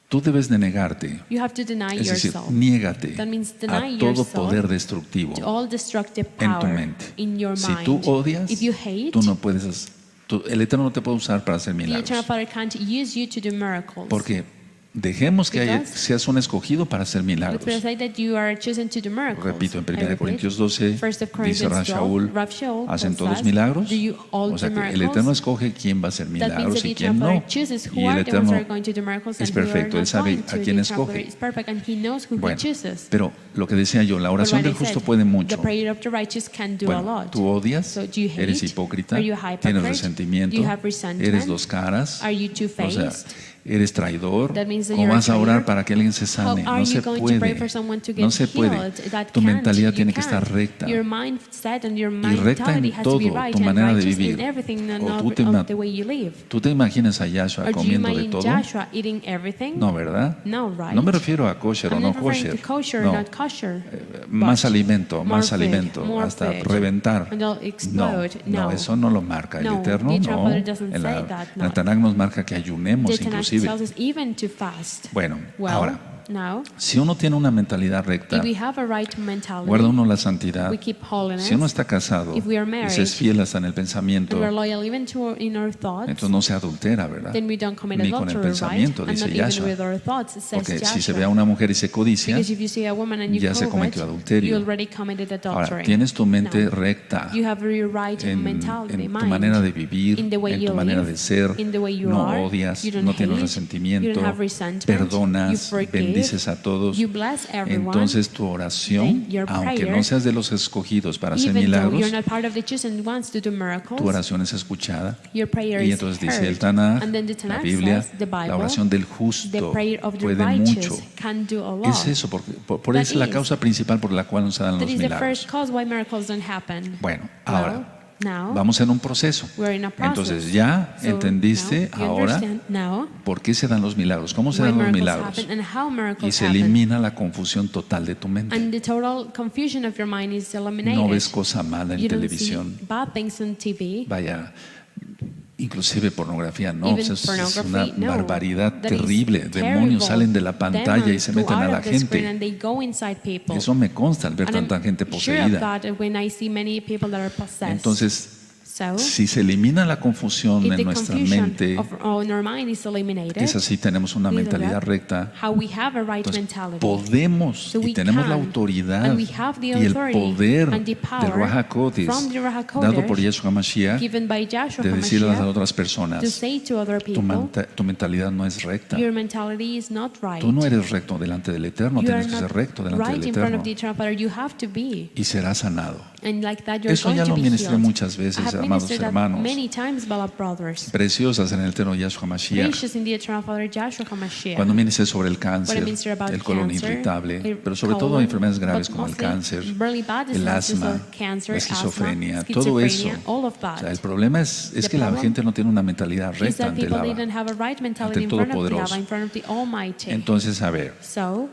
Tú debes de negarte, You have to deny es decir, yourself niégate That means a deny todo yourself poder destructivo to all destructive en tu power mente. in your Si mind. tú odias, If you hate, tú no puedes, el Eterno no te puede usar para hacer the Eternal milagros. Father can't use you to do miracles. Porque dejemos que Because- seas un escogido para hacer milagros. Let's say that you are chosen to do miracles. Repito, en I 1 repeat, Corintios 12 1 dice Corinthians Rav 12, Shaul, Rav Shaul ¿hacen told todos us, milagros? do you all O sea do que el miracles? Eterno escoge quién va a hacer That means milagros that y the quién no. Traveler chooses who Y el are the ones that are Eterno going to do miracles es and who are perfecto, Él not sabe going a to. quién The Traveler escoge. is perfect and he knows who he Bueno, chooses. pero lo que decía yo, la But oración what del I justo said, puede the mucho. prayer of the righteous can do a Bueno, lot. tú odias, So do you hate? eres hipócrita, Are you a tienes hypocrite? resentimiento, Do you have resentment? eres dos caras, Are you o two-faced? sea, eres traidor. That means that ¿Cómo you're a vas a orar traitor? para que alguien se How sane? are No you se going to pray puede. for someone to get No se puede. healed? That Tu can't. mentalidad You tiene que can't. estar recta. Your mindset and your Y recta mentality en has to be todo, right tu and manera de righteous vivir. in everything and O of the way you live. tú te imaginas a Yahshua Or do you comiendo de imagine todo. Joshua eating everything? No, ¿verdad? No, right? No me refiero a kosher o I'm no not referring kosher. to kosher or No. not kosher. Más but alimento, more más food, alimento, more hasta food. reventar. And they'll No, explode. no, eso no lo marca el No, Eterno, the no. Traveler doesn't En say la, that, en la no. Tanakh nos marca que ayunemos The Tanakh inclusive. tells us even to fast. Bueno, Well, ahora, now, si uno tiene una mentalidad recta, if we have a right mentality, guarda uno la santidad. we keep holiness, Si uno está casado if we are y married, se es fiel hasta en el pensamiento, and we're loyal even to in our thoughts, entonces no se adultera, ¿verdad? then we don't commit Ni con el adultery, right? pensamiento, And dice not even Yahshua. with our thoughts, it says Porque si se Joshua. ve a una mujer y se codicia, Because if you see a woman and you ya se covet, cometió adulterio. you already committed ahora, adultery. tienes tu mente No. recta You have your right en mentality, tu mind, manera de vivir, in the way en you tu manera live, de ser, in the way you no are. odias, You don't no tienes hate, resentimiento, you don't have resentment, perdonas, you forgive, bendices a todos. you bless everyone. Entonces tu oración, Then your aunque prayer, no seas de los escogidos para hacer Even though milagros, you're not part of the chosen ones to do miracles, tu oración es escuchada. your prayer Y is entonces dice heard. el Tanaj, And then the la Tanakh Biblia, says, the Bible, la oración del the justo prayer of the puede righteous mucho. can do a ¿Qué lot. es eso? Porque, por That eso es la is- causa principal por la cual no se dan That los is the milagros. first cause why miracles don't happen. Bueno, Well, ahora now, vamos en un proceso. we're in a process. Entonces ya So entendiste now you ahora understand now por qué se dan los milagros, cómo se why dan los miracles milagros. happen and how Y miracles se happen. elimina la confusión total de tu mente. And the total confusion of your mind is eliminated. No ves cosa mala en You don't televisión. see bad things on TV. Vaya, inclusive pornografía, no, Even eso es una pornography, no. barbaridad That is terrible. Demonios terrible. salen de la pantalla y se Demons meten go a out la of the screen gente. and they go inside people. Eso me consta al ver And I'm tanta gente sure of poseída. that when I see many people that are possessed. Entonces, So, si se elimina la confusión if en the nuestra confusion mente, on our mind is eliminated, es así, tenemos una these are mentalidad that, recta. how we have a right Entonces, mentality. podemos So y we tenemos la can, autoridad and we have the y el authority poder and the del power Ruach HaKodesh from the Ruach HaKodesh dado por Yeshua Mashiach given by Joshua de decirle a las HaMashiach otras to personas, say to other tu, people, tu mentalidad no es recta. your mentality is not right. Tú no eres recto delante del Eterno, You tienes are que ser not recto delante right del in front Eterno of the eternal Father. You have to be. y serás sanado. And like that, you're Eso going ya to lo be ministré healed. muchas I veces, have amados ministered that hermanos, many times, beloved brothers. preciosas en el Eterno Yeshua Mashiach. Precious in the eternal Father, Joshua HaMashiach. Cuando ministré sobre el When I cáncer, minister about el colon cancer, irritable, pero sobre colon, todo enfermedades graves but como el mostly cáncer, really bad el diseases asma, like cancer, la asthma, esquizofrenia, todo eso. schizophrenia, all of O that. sea, el problema es The que la problem gente no tiene una mentalidad is recta that ante el people Abba. didn't have a right mentality ante in front of the Todopoderoso. Abba, in front of the Almighty. Entonces, a ver, So,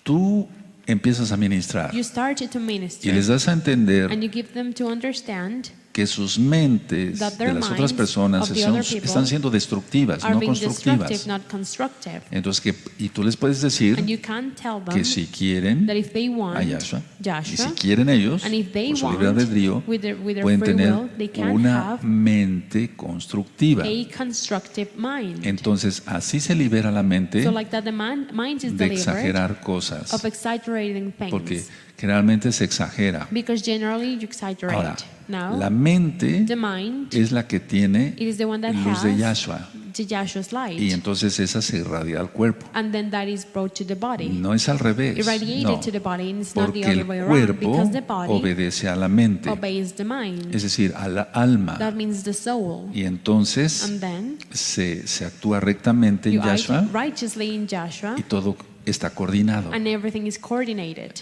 tú empiezas a ministrar you started to y minister, les das a entender and you give them to understand que sus mentes that de their las otras minds personas of the other people están siendo destructivas, are no being destructive, constructivas. not constructive. Entonces, y tú les puedes decir And you can tell them que si quieren that if they want a Yahshua, y Joshua, si quieren ellos, and if they por su want, libre albedrío, with their pueden free tener will, they can una have mente constructiva. a constructive mind. Entonces, así se libera la mente So like that the mind is de delivered exagerar cosas, of exaggerating things. porque generalmente se exagera. Because generally you exaggerate. Ahora, Now, la mente the mind es la que tiene it is the one that luz has de Yahshua, the Yahshua's light. y entonces esa se irradia al cuerpo. And then that is brought to the body. No es al revés, Irradiated no, to the body, and it's not the porque other el way around. cuerpo Because the body obedece a la mente, obeys the mind. es decir, a la alma, That means the soul. y entonces And then se actúa rectamente en you act Yahshua righteously in Joshua, y todo está coordinado. and everything is coordinated.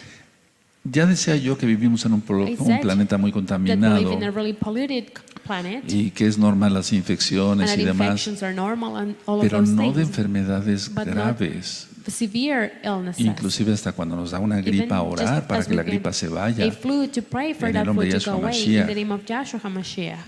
Ya decía yo que vivimos en un I said planeta muy That we live contaminado in a really polluted planet, y que es normal las and infecciones that y demás, infections are normal and all of pero those no de things. enfermedades But not graves. Severe illnesses. Inclusive hasta cuando nos da una gripa, Even orar just para as que la we gripa get se vaya. a flu to pray for En el that nombre flu de to go Yahshua away in Mashiach. the name of Joshua HaMashiach.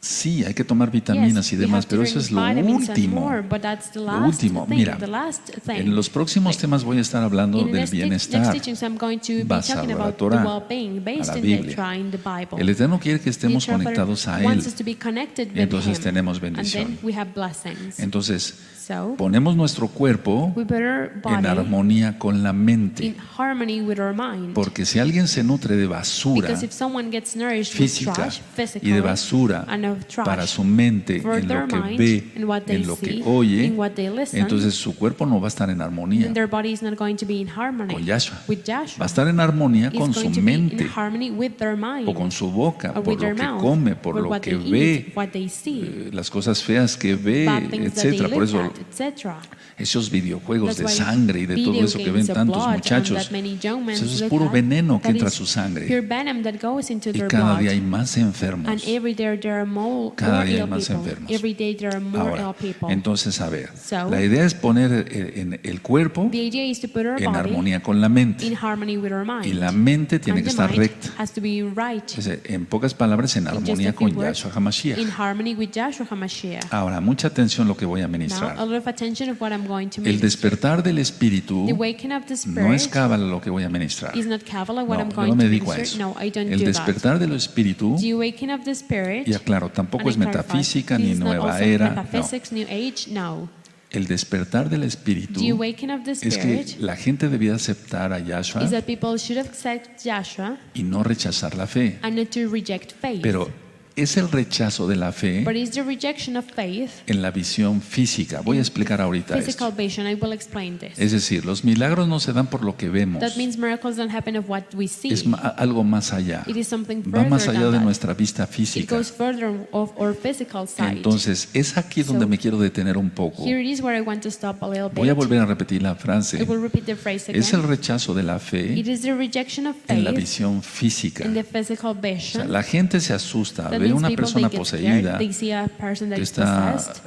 Sí, hay que tomar vitaminas Yes, y we demás, have to pero drink eso es lo vitamins and último. more, but that's the Lo last último. thing, Mira, the last thing. en los próximos temas voy a estar hablando In the del next bienestar teachings, I'm going to be basado talking a la about the Torah, well-being a based la in the Biblia. Torah, in the Bible. El Eterno quiere que estemos The Eternal conectados a Father Él. wants us to be connected with Entonces Him, tenemos and bendición. then we have blessings. Entonces, So ponemos nuestro cuerpo we put our en body armonía con la mente. in harmony with our mind. Porque si alguien se nutre de basura Because if someone gets nourished with física trash, y physically, de basura and of trash para su mente, for en their lo que mind, ve, in what they en lo que see, oye, in what they listen, entonces su cuerpo no va a estar en armonía then their body is not going to be in harmony con Yahshua. with Va Joshua. a estar en armonía con It's su going to be in mente harmony with their mind, o con su boca, or por with lo their que mouth, come, por or lo what que they ve, eat, what they see, las cosas feas que ve, bad things that they etcétera. Por look eso at, etc. esos videojuegos That's de why sangre y de todo video eso que games ven of tantos blood muchachos, and that many young men eso es look puro at, veneno que that entra a is su sangre. pure venom that goes into Y their cada blood. día hay más enfermos. And every day there are more Cada día hay ill más people. enfermos. Every day there are more Ahora, ill people. entonces, a ver, So, la idea es poner en el cuerpo the idea is to put our en body armonía con la mente. in harmony with our mind. Y la mente tiene And que the estar mind recta. has to be right. Es decir, en pocas palabras, en In just armonía a few con words, Yahshua HaMashiach. in harmony with Joshua HaMashiach. Ahora, mucha atención a lo que voy a Now, a ministrar. lot of attention of what I'm going to El minister. despertar del espíritu The waking of the no es spirit cábala lo que voy a ministrar. is not Kabbalah what No, I'm yo going no to me dedico a minister. eso. No, I don't El do that. despertar del espíritu, The awakening of the spirit, y aclaro, tampoco and es I clarify, metafísica this ni is not nueva also era. No. metaphysics, new age, no. El despertar del espíritu The awakening of the es que spirit la gente debía aceptar a Yahshua is that people should accept Joshua y no rechazar la fe. and not to reject faith. Pero es el rechazo de la fe But it's the rejection of faith, en la visión física. Voy a explicar ahorita physical esto. vision. I will explain this. Es decir, los milagros no se dan por lo que vemos. That means miracles don't happen of what we see. Es algo más allá. It is something Va más further allá than de that. nuestra vista It física. goes further of our physical side. Entonces, es aquí donde So, me quiero detener un poco. Here it is where I want to stop a little bit. Voy a volver a repetir la I frase. will repeat the phrase again. Es el rechazo de la fe It is the rejection of en la faith visión física. in the physical O sea, vision. la gente se asusta, That ve means una people, persona they get poseída scared. They see a person that que is está possessed.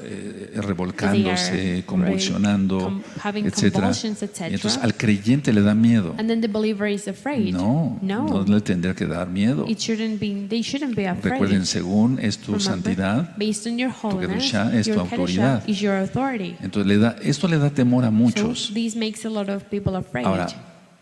revolcándose, convulsionando, having etcétera. convulsions, etc. Y entonces al creyente le da miedo. And then the believer is afraid. No, No. no le tendría que dar miedo. They shouldn't be afraid. Recuerden, según es tu Remember, santidad, based on your holiness, kedusha es tu your kedusha autoridad. is your authority. entonces esto le da temor a muchos. So this makes a lot of people afraid Ahora,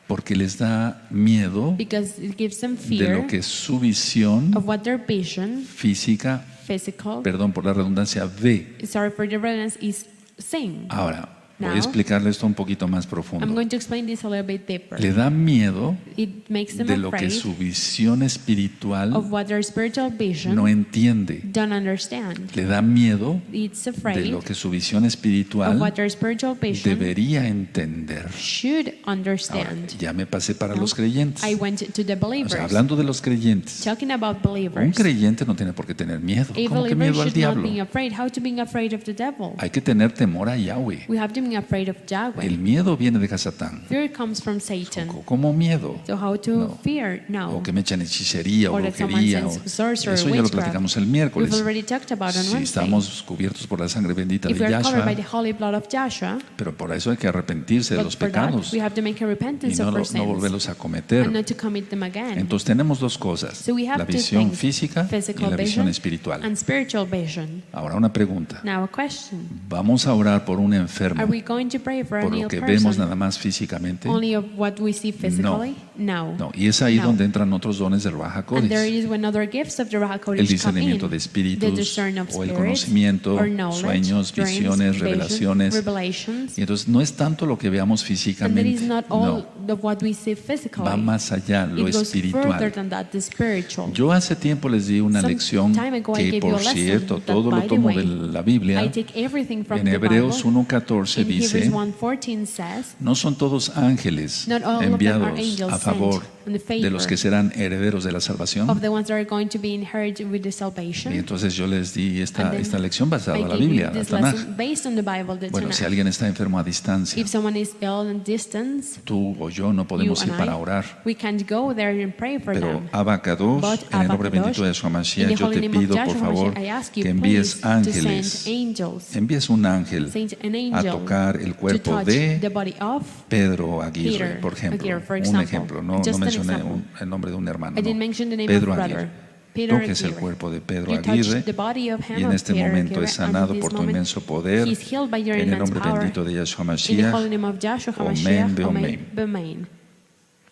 porque les da miedo because it gives them de fear lo que su visión of what their vision, física, physical, perdón por la redundancia, ve. sorry for the redundance, is seeing. Ahora, voy a Now, explicarle esto un poquito más I'm profundo. going to explain this a little bit deeper. Le da miedo It makes them de lo que afraid su visión espiritual of what their spiritual vision no entiende. don't understand. Le da miedo It's de afraid lo que su visión of espiritual what their spiritual vision debería entender. should Ahora, understand. ya me pasé para No. los creyentes. I went to the O believers. sea, hablando de los creyentes, Talking about un believers, creyente no tiene por qué tener miedo. a ¿Cómo que believer miedo al should not be diablo? afraid. How to be afraid of the devil? Hay que tener temor a Yahweh. We have to be afraid of Yahweh. El miedo viene de Hasatán. Fear comes from Satan. ¿Cómo miedo? So how to No. fear? No. O que me echan hechicería o Or that someone brujería. sends sorcery, Eso ya lo witchcraft. platicamos el We've miércoles. already talked about on Si Wednesday. estamos cubiertos por la sangre bendita If de we are covered by Yahshua, the holy blood of Joshua, pero por eso hay que arrepentirse de but los for that pecados we have to make a y repentance no, of our no sins volverlos a and cometer. not to commit them again. Entonces tenemos dos cosas, So we have la two visión things, física y physical la visión vision espiritual. and spiritual vision. Ahora una pregunta. Now a question. ¿Vamos a orar por un enfermo Are we going to pray for a por ill lo que vemos person nada más físicamente? only of what we see physically? No. No, y es ahí No. donde entran otros dones del Ruach And there HaKodesh. is when other gifts of the Ruach El HaKodesh come discernimiento in. de The espíritus discern of o el spirits, conocimiento, or knowledge, sueños, dreams, visiones, visions, revelaciones. revelations. Y entonces no es tanto lo que veamos And that físicamente, is not all no, of what we see physically. va más allá, lo It goes further espiritual. than that, the spiritual. Yo hace tiempo les di una Some lección time ago I que, gave you a por lesson cierto, that, todo lo by the tomo way, de la Biblia. I take everything from En the Hebreos Bible. 1:14 In Hebrews dice, 1:14 says, no son todos ángeles not all of them are enviados angels a favor sent in the favor de los que serán herederos de la salvación. of the ones that are going to be inherited with the Y salvation. entonces yo les di esta And then lección basada I en la gave you Biblia, la this Tanaj. lesson based on the Bible, the Bueno, si Tanakh. alguien está enfermo a distancia, If someone is ill in distance, tú o yo no you podemos ir and para I, orar. we can't go there and pray for Pero them. Abacados, But en el nombre Abacados, bendito de Yahshua In Mashiach, the yo holy te name of pido, por Joshua favor, Mashiach, I ask you que envíes please to ángeles, send angels, envíes un ángel send an a angel tocar el to cuerpo touch the de body of Pedro Aguirre, Peter por ejemplo. Aguirre, for Un example. ejemplo, no Just an mencioné example. el nombre de un hermano. I didn't no. mention the name Pedro of Aguirre. brother. Peter Toques el Aguirre. cuerpo de Pedro You touch Aguirre the body of him y en of este Peter momento Aguirre, es and sanado in por this tu moment inmenso poder. he's healed by your En el immense nombre power. bendito de Yahshua In the holy Mashiach. name of Joshua Omen, HaMashiach, be Amen, omen. be amen.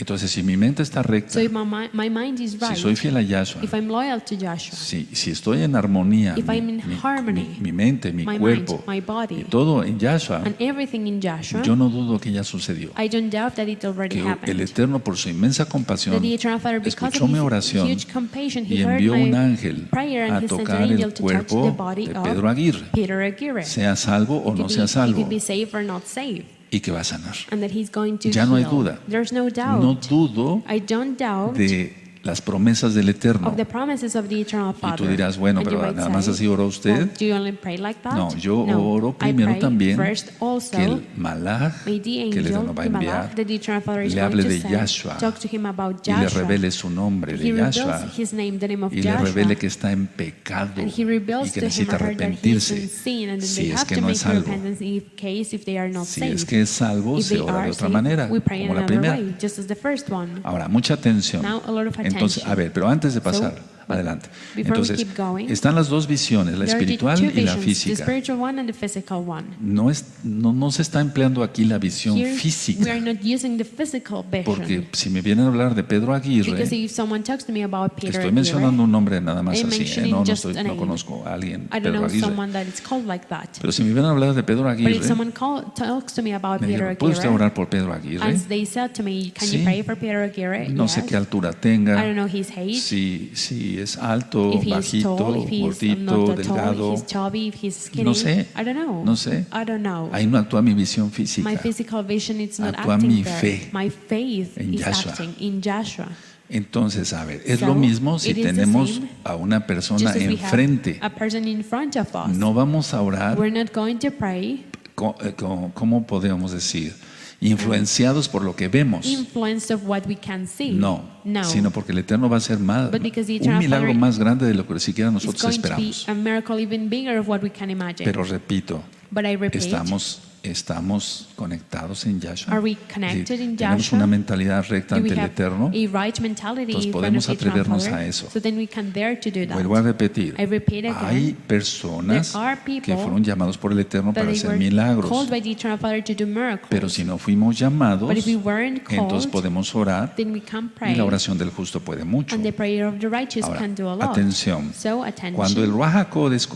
Entonces, si mi mente está recta, So if my mind is si right, soy fiel a Yahshua, if I'm loyal to Joshua, si estoy en armonía, if I'm in harmony, mi mente, mi my cuerpo, mind, my body, y todo en Yahshua, and everything in Joshua, yo no dudo que ya sucedió. I don't doubt that it already Que el happened. Eterno, por su inmensa That compasión, the Eternal Father, because escuchó of mi his oración huge compassion, y He heard envió un my ángel prayer a and He sent an tocar angel el to touch the cuerpo body de of Pedro Aguirre, Peter Aguirre. sea salvo o no sea He salvo, could be saved or not saved, y que va a sanar. and that He's going to Ya no hay heal. duda. There's no No doubt. dudo I don't doubt de las promesas del Eterno. of the promises of the Eternal Y Father. tú dirás, bueno, And you pero might nada más say, así oró usted. well, do you only pray like that? No, yo No, oro I primero pray también first also, que el malaj may the que el Eterno angel, va a the enviar Malach, that the Eternal Father is le going hable to de send, Yahshua talk to him about y le Joshua. revele su nombre He de reveals Yahshua his name, the name of y le Joshua. revele que está en pecado And he y reveals que to him necesita or her that he is in arrepentirse sin, and then si they es have que to no make es a salvo. repentance if they are not Si saved. es que es salvo, If se they ora de are otra saved, manera, we pray in como la another primera. way, just as the first one. Ahora, mucha atención. Now, a lot of Entonces, attention. a ver, pero antes de pasar, but adelante. before we Entonces, keep going, están las dos visiones, la There are the espiritual two y la visions, the física. spiritual one and the physical one. No se está empleando aquí la visión Here, we are física, not using the physical porque vision. si me vienen a hablar de Pedro Because Aguirre, if someone talks to me about Peter estoy Aguirre, mencionando un nombre nada más I'm así, mentioning no, just a no name. conozco a alguien, I don't Pedro know Aguirre. someone that is called like that. Pero si me vienen a hablar de Pedro But if Aguirre, someone talks to me about me Peter dijeron, ¿puede usted Aguirre, orar por Pedro Aguirre? and they said to me, can Sí. you pray for Peter Aguirre? No Yes. sé qué altura I tenga, don't know his height. si es alto, If he's bajito, tall, if he's gordito, not that tall, if delgado. he's chubby, if he's skinny. No sé. I don't know. No sé. I don't know. Ahí no actúa mi visión física. My physical vision is not Actúa acting mi there. fe My faith en is Yahshua. acting in Joshua. Entonces, a ver, es So, lo mismo si it is the tenemos same, a una persona Just as we have enfrente. a person in front of us. No vamos a orar, We're not going to pray ¿cómo podemos decir? Influenciados por lo que vemos. influenced of what we can see. No, No. sino porque el Eterno va a hacer más, But because the un Eternal milagro Father más grande de lo que siquiera It's nosotros going to be esperamos. a miracle even bigger of what we can imagine. Pero repito, But I repeat, estamos conectados en Yahshua. are we connected in Tenemos Joshua? una mentalidad recta Do ante we el have Eterno. a right mentality Entonces in front podemos of the Eternal atrevernos Father? a eso. So then we can dare to do that. Vuelvo a repetir, I repeat again. hay personas There are people que fueron llamados por el Eterno that para they hacer were milagros. called by the Eternal Father to do miracles. Pero si no fuimos llamados, But if we weren't entonces called, podemos orar then we can y pray. la oración del justo puede mucho. And the prayer of the righteous Ahora, can do a lot. atención. So attention. Cuando el Ruach HaKodesh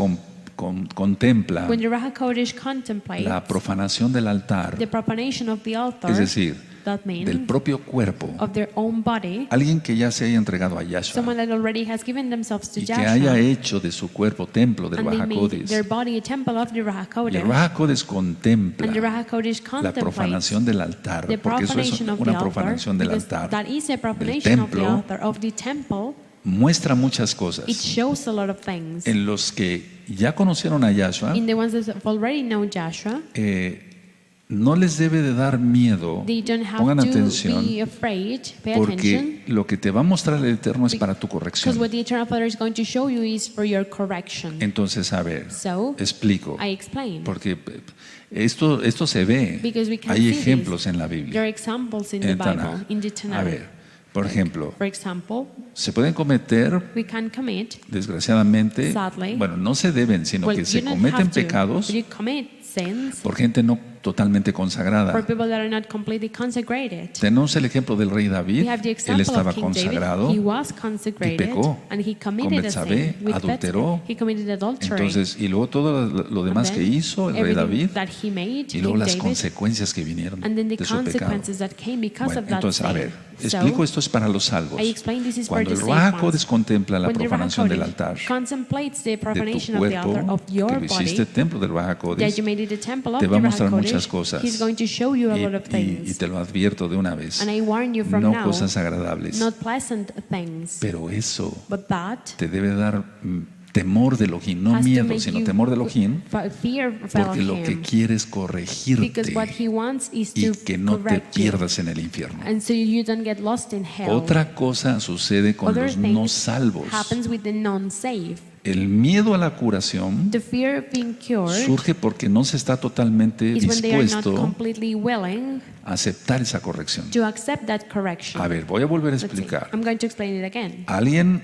contempla When the Ruach HaKodesh contemplates la profanación del altar, the profanation of the altar, es decir, that means del propio cuerpo, of their own body, alguien que ya se haya entregado a Yahshua someone that already has given themselves to y que Joshua, haya hecho de su cuerpo templo del and Ruach they made their HaKodesh, body a temple of the Ruach y el HaKodesh, Ruach HaKodesh and the contempla Ruach HaKodesh la contemplates profanación del altar, the porque eso es profanation of the una altar, profanación del because altar, that is a del profanation of the templo, altar, of the temple. muestra muchas cosas. It shows a lot of things. En los que ya conocieron a Yahshua, In the ones that have already known Joshua, no les debe de dar miedo, they don't have pongan to atención, be afraid, pay attention, porque lo que te va a mostrar el Eterno es para tu because corrección. what the Eternal Father is going to show you is for your correction. Entonces, a ver, So, explico, I explain. porque esto se ve, Because we can hay see ejemplos this. en la There Biblia, are examples in the en Bible, Tanaj. in the A Tanakh. ver, por ejemplo, For example, se pueden cometer, we can commit, desgraciadamente, Sadly, bueno, no se deben, sino well, que se you don't cometen have to, pecados but you commit sins por gente no totalmente for consagrada. people that are not completely consecrated. Tenemos el ejemplo del rey David, We have the él example estaba of King consagrado, David. He was consecrated pecó. and he Con committed a Betsabé, sin with adulteró. Betsabé. He committed adultery. entonces, y luego todo lo demás And que then hizo el rey everything David, that he made, y luego King las David, consecuencias que vinieron and then the de su pecado. consequences that came because Bueno, of that entonces, a sin. ver, So, explico, esto es para los salvos. I explain this is for Cuando the el saved Ruach ones. HaKodesh contempla la When the Ruach profanación del HaKodesh altar contemplates the de tu profanation of the altar cuerpo, of que your lo hiciste body, templo del Ruach that HaKodesh, you made it a temple of te the va a Ruach mostrar HaKodesh, muchas cosas. he's going to show you a lot of y things. te lo advierto de una vez, And I warn you from no now, cosas agradables, not pleasant things, pero eso but that te debe dar temor de Elohim, no has to miedo, make sino you temor de Elohim, fear of porque lo que Elohim, quiere es because corregirte what he wants is y to que no te correct you, pierdas en el infierno. and so you don't get lost in hell. Otra cosa sucede con Other los no things salvos. happens with the non-saved. El miedo a la curación The fear of being cured surge porque no se está totalmente is when they are not dispuesto completely willing a aceptar esa corrección. to accept that correction. A ver, voy a volver a Let's see. explicar. I'm going to explain it again. Alguien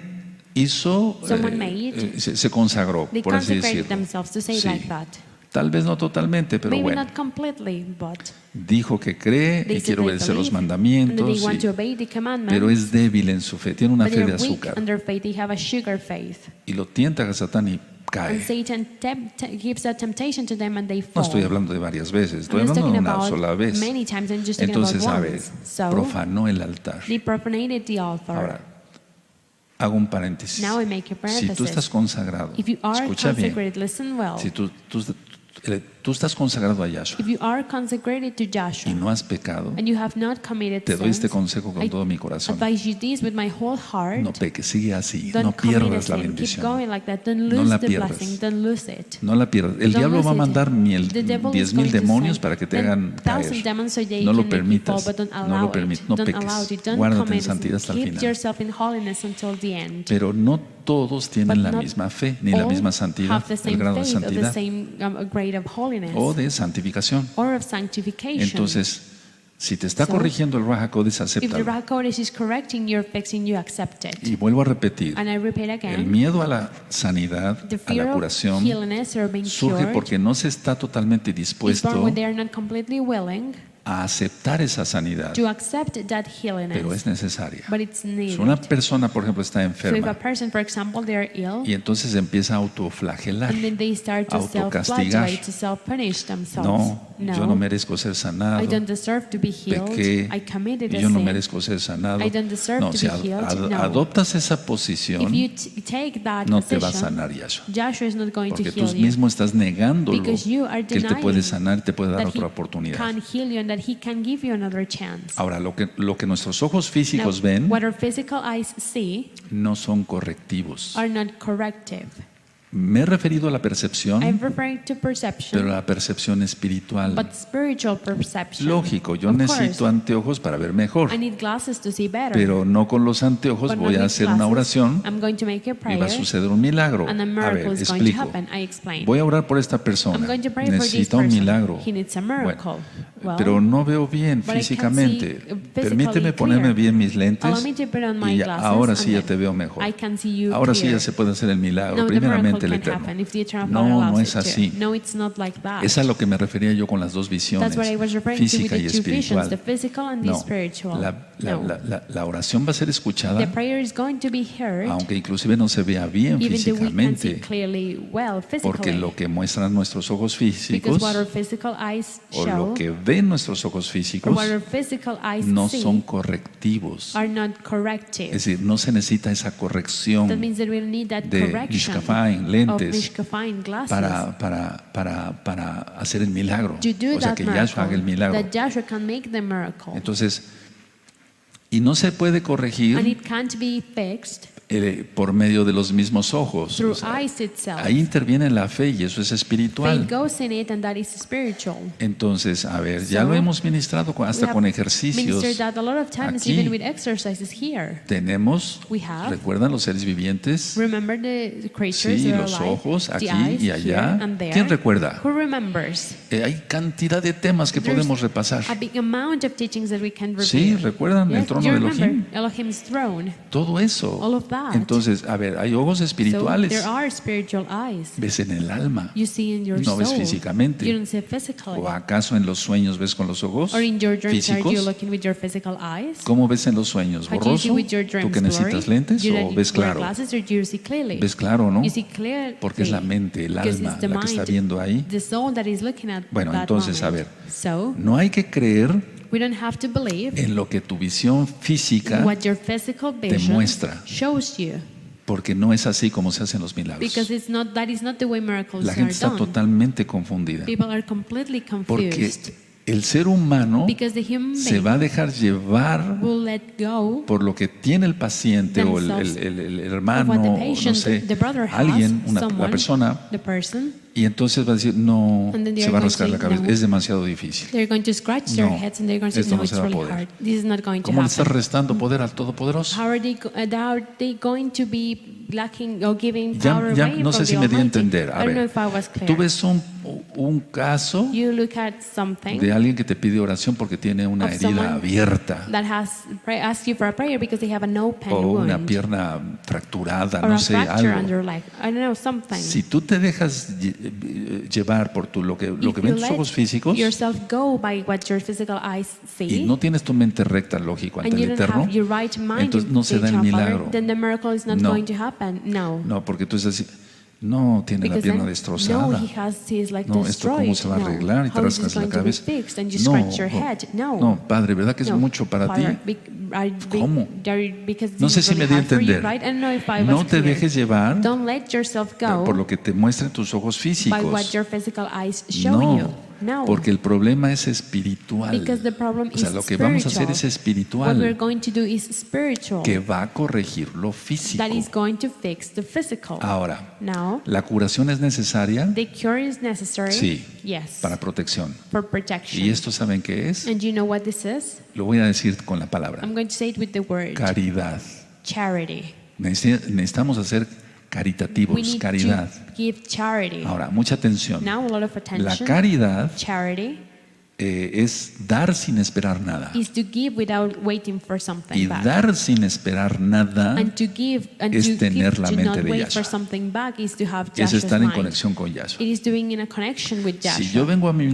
hizo, Someone made, se consagró, They por así consecrated decirlo. themselves, to say it Sí. like that. Tal vez no totalmente, pero Maybe bueno. not completely, but Dijo que cree they y said quiere they obedecer los believe, and mandamientos, they want sí, to obey the commandments, pero es débil en su fe, tiene una but fe de they're weak azúcar in their faith. They have a sugar faith. y lo tienta a Satán y And cae. Satan gives a temptation to them and they No fall. estoy hablando de varias veces, estoy I'm just hablando de talking una about sola vez. many times. I'm just talking about Entonces, a ver, once. So profanó el altar. they profanated the altar. Ahora, hago un paréntesis. Now I make a Si tú parenthesis. estás consagrado, If you are escucha bien, consecrated, listen well. si tú estás consagrado a Yahshua If you are consecrated to y Joshua no has pecado, and you have not committed te doy este sins, consejo con I todo mi corazón. advise you this with my whole heart. No peques, sigue así, Don't no commit a pierdas la sin. Keep bendición. going like that. Don't No lose la the pierdas. blessing. Don't lose it. No la pierdas. El Don't diablo lose va a it. mandar The devil is 10,000 going to demonios send para que te hagan 10,000 caer. demons so they No can lo make you permitas. fall, but don't No allow lo permitas. it. No Don't allow peques. it. Don't Guárdate commit en santidad hasta el Keep final. yourself in holiness until the end. Pero no todos tienen But la not misma fe, ni la all misma santidad, have the el same grado de faith or the santidad same grade of holiness o de santificación. or of sanctification. Entonces, si te está So, corrigiendo el Raja Kodesh, if the acéptalo. Raha Kodesh is correcting your fixing, you accept it. Y vuelvo a repetir, And I repeat el again, miedo a la sanidad, the a fear la of curación, healiness or being surge cured porque no se está totalmente is born dispuesto when they are not completely willing a aceptar esa sanidad, to accept that pero healiness. es necesaria. But it's Si needed. una persona, por ejemplo, está So if a enferma person, for example, they are ill, y entonces empieza a autoflagelar, and then they start to autocastigar. self-flagellate, to self-punish themselves. no, yo no merezco ser sanado, I don't deserve to be healed. pequé I committed y a yo no sin. merezco ser sanado. I don't deserve No, to si be healed. No. adoptas esa If posición, you take that no te va a position, sanar Yahshua, Joshua is not going to porque tú heal you. mismo estás negándolo Because you are que Él te puede denying sanar y te puede dar that otra he oportunidad. can heal you and that he can give you another chance. Ahora, lo que nuestros ojos Now, físicos ven what our physical eyes see no son correctivos. are not corrective. Me he referido a la percepción, I'm referring to perception, pero a la percepción espiritual. but spiritual perception. Lógico, yo Of necesito course, anteojos para ver mejor, I need glasses to see better. pero no con los anteojos But voy not a with hacer una glasses. oración I'm going to make a y prayer, va a suceder un milagro. and a A miracle ver, is going to explico. happen. I explain. Voy a orar por esta I'm persona. going to pray for this Necesita un person. milagro. He needs a miracle. Bueno, pero no veo bien but I can't físicamente. see physically Permíteme ponerme clear. bien mis lentes Allow me to put on my y glasses, ahora and sí ya then te veo mejor. I can see you Ahora sí clear. ya se puede hacer el milagro. No, the Primeramente el miracle can Eterno. happen if the Eternal No, Father no allows es it to. así. No, it's not like that. Es a lo que me refería yo con las dos visiones, That's what I was referring to with física the y two visions, espiritual. the physical and the No, spiritual. la No. oración va a ser escuchada, The prayer is going to be heard, aunque inclusive no se vea bien even though we can see físicamente, clearly well porque physically. lo que muestran nuestros ojos Because físicos what our physical eyes o show, lo que ven nuestros ojos or físicos what our physical eyes no see, son correctivos. are not corrective. Es decir, no se necesita esa That corrección means that we'll need that de correction Mishkafain, of lentes, Mishkafain glasses para hacer el milagro. to do O sea, that que Yahshua haga el miracle, milagro. that Joshua can make the miracle. Entonces, y no se puede And corregir it can't be fixed por medio de los mismos ojos. through O sea, eyes itself. ahí interviene la fe y eso es espiritual. Faith goes in it and that is spiritual. Entonces, a ver, ya So, lo hemos ministrado We hasta have con ejercicios. ministered that a lot of times, Aquí. even with exercises here. Tenemos, We have. ¿recuerdan los seres vivientes? Remember the creatures Sí, that are los alive, ojos the aquí eyes y allá. here and there. ¿Quién recuerda? Who remembers? Hay cantidad de temas que There's podemos repasar. a big amount of teachings that we can review. Sí, ¿recuerdan el Yes, trono you de remember Elohim? Elohim's throne. Todo eso. All of that. Entonces, a ver, hay ojos So espirituales. there are spiritual eyes. Ves en el alma. You see in your No ves soul. físicamente. You don't see physically. ¿O acaso en los sueños ves con los ojos Or in your dreams, are you físicos? looking with your physical eyes? ¿Cómo ves en los sueños? How do you see ¿Borroso? with your ¿Tú dreams que necesitas blurry? lentes You o don't ves wear claro? glasses or do you see clearly? ¿Ves claro, no? You see clearly. Porque es la mente, el Because alma it's the la que está mind, viendo ahí. the soul that is looking at Bueno, that entonces, a moment. ver. So, No hay que creer we don't have to believe en lo que tu visión física, what your physical vision muestra. shows you. porque no es así como se hacen los milagros. Because that is not the way miracles La are gente está done. totalmente confundida. People are completely Porque confused. el ser humano Because the human se being va a dejar llevar will let go por lo que tiene el paciente o themselves el of hermano, what the o patient, no sé, the brother has, alguien, la someone, persona, the person. y entonces va a decir, no, And then they se are va a going rascar to la say, cabeza, no. es demasiado difícil. They're going to scratch their No, heads and they're going to say, esto no, no it's se va a really poder. hard. This is not going to ¿Cómo le estás happen. restando poder al Todopoderoso? How are they going to be lacking or giving power Ya away no from sé si the me di a Almighty? entender. A I don't know ver, if I was clear. tú ves un caso You look at something de alguien que te pide oración porque tiene una of herida someone abierta that asks you for a prayer because they have an open o una wound pierna fracturada, or no a sé, fracture on algo. your leg. I don't know, something. Si tú te dejas llevar por lo que If ven you tus let ojos físicos yourself go by what your physical eyes y see, no tienes tu mente recta, lógico, ante and you el don't Eterno, have your right mind entonces in no se the da el eternal Father, milagro. then the miracle is not No. going to happen. No. No, porque tú estás así, no, tiene la Because pierna then, no, destrozada. he's like No, ¿esto destroyed. cómo se va a arreglar? Y te How is this rascas la going to be cabeza. fixed? And you No, scratch your no, head. No. no, Padre, ¿verdad que es No. mucho para ti? Father, ¿Cómo? Because No this sé is si really me di a hard for you, entender. right? I don't know if I was No te clear. dejes llevar Don't let yourself go por lo que te muestran tus ojos by what físicos. your physical eyes show you. No, No. porque el problema es espiritual. Because the problem O sea, is lo que vamos a hacer es spiritual. What we're espiritual, going to do is spiritual. que va a corregir lo físico. That is going to fix the physical. Ahora, Now, ¿la curación es necesaria? the cure is necessary. Sí, Yes. para protección. For protection. ¿Y esto saben qué es? And you know what this is? Lo voy a decir con la palabra. I'm going to say it with the word Caridad. charity. Necesitamos ser We caritativos, need caridad. to give charity. Ahora, mucha atención. Now a lot of La attention. caridad Charity es dar sin esperar nada. is to give without waiting for something Y back. dar sin esperar nada And to give and es to tener give la to mente not de wait Yahshua. for something back is to have es Joshua's estar en mind. conexión con Yahshua. It is doing in a connection with Si Joshua. yo vengo a mi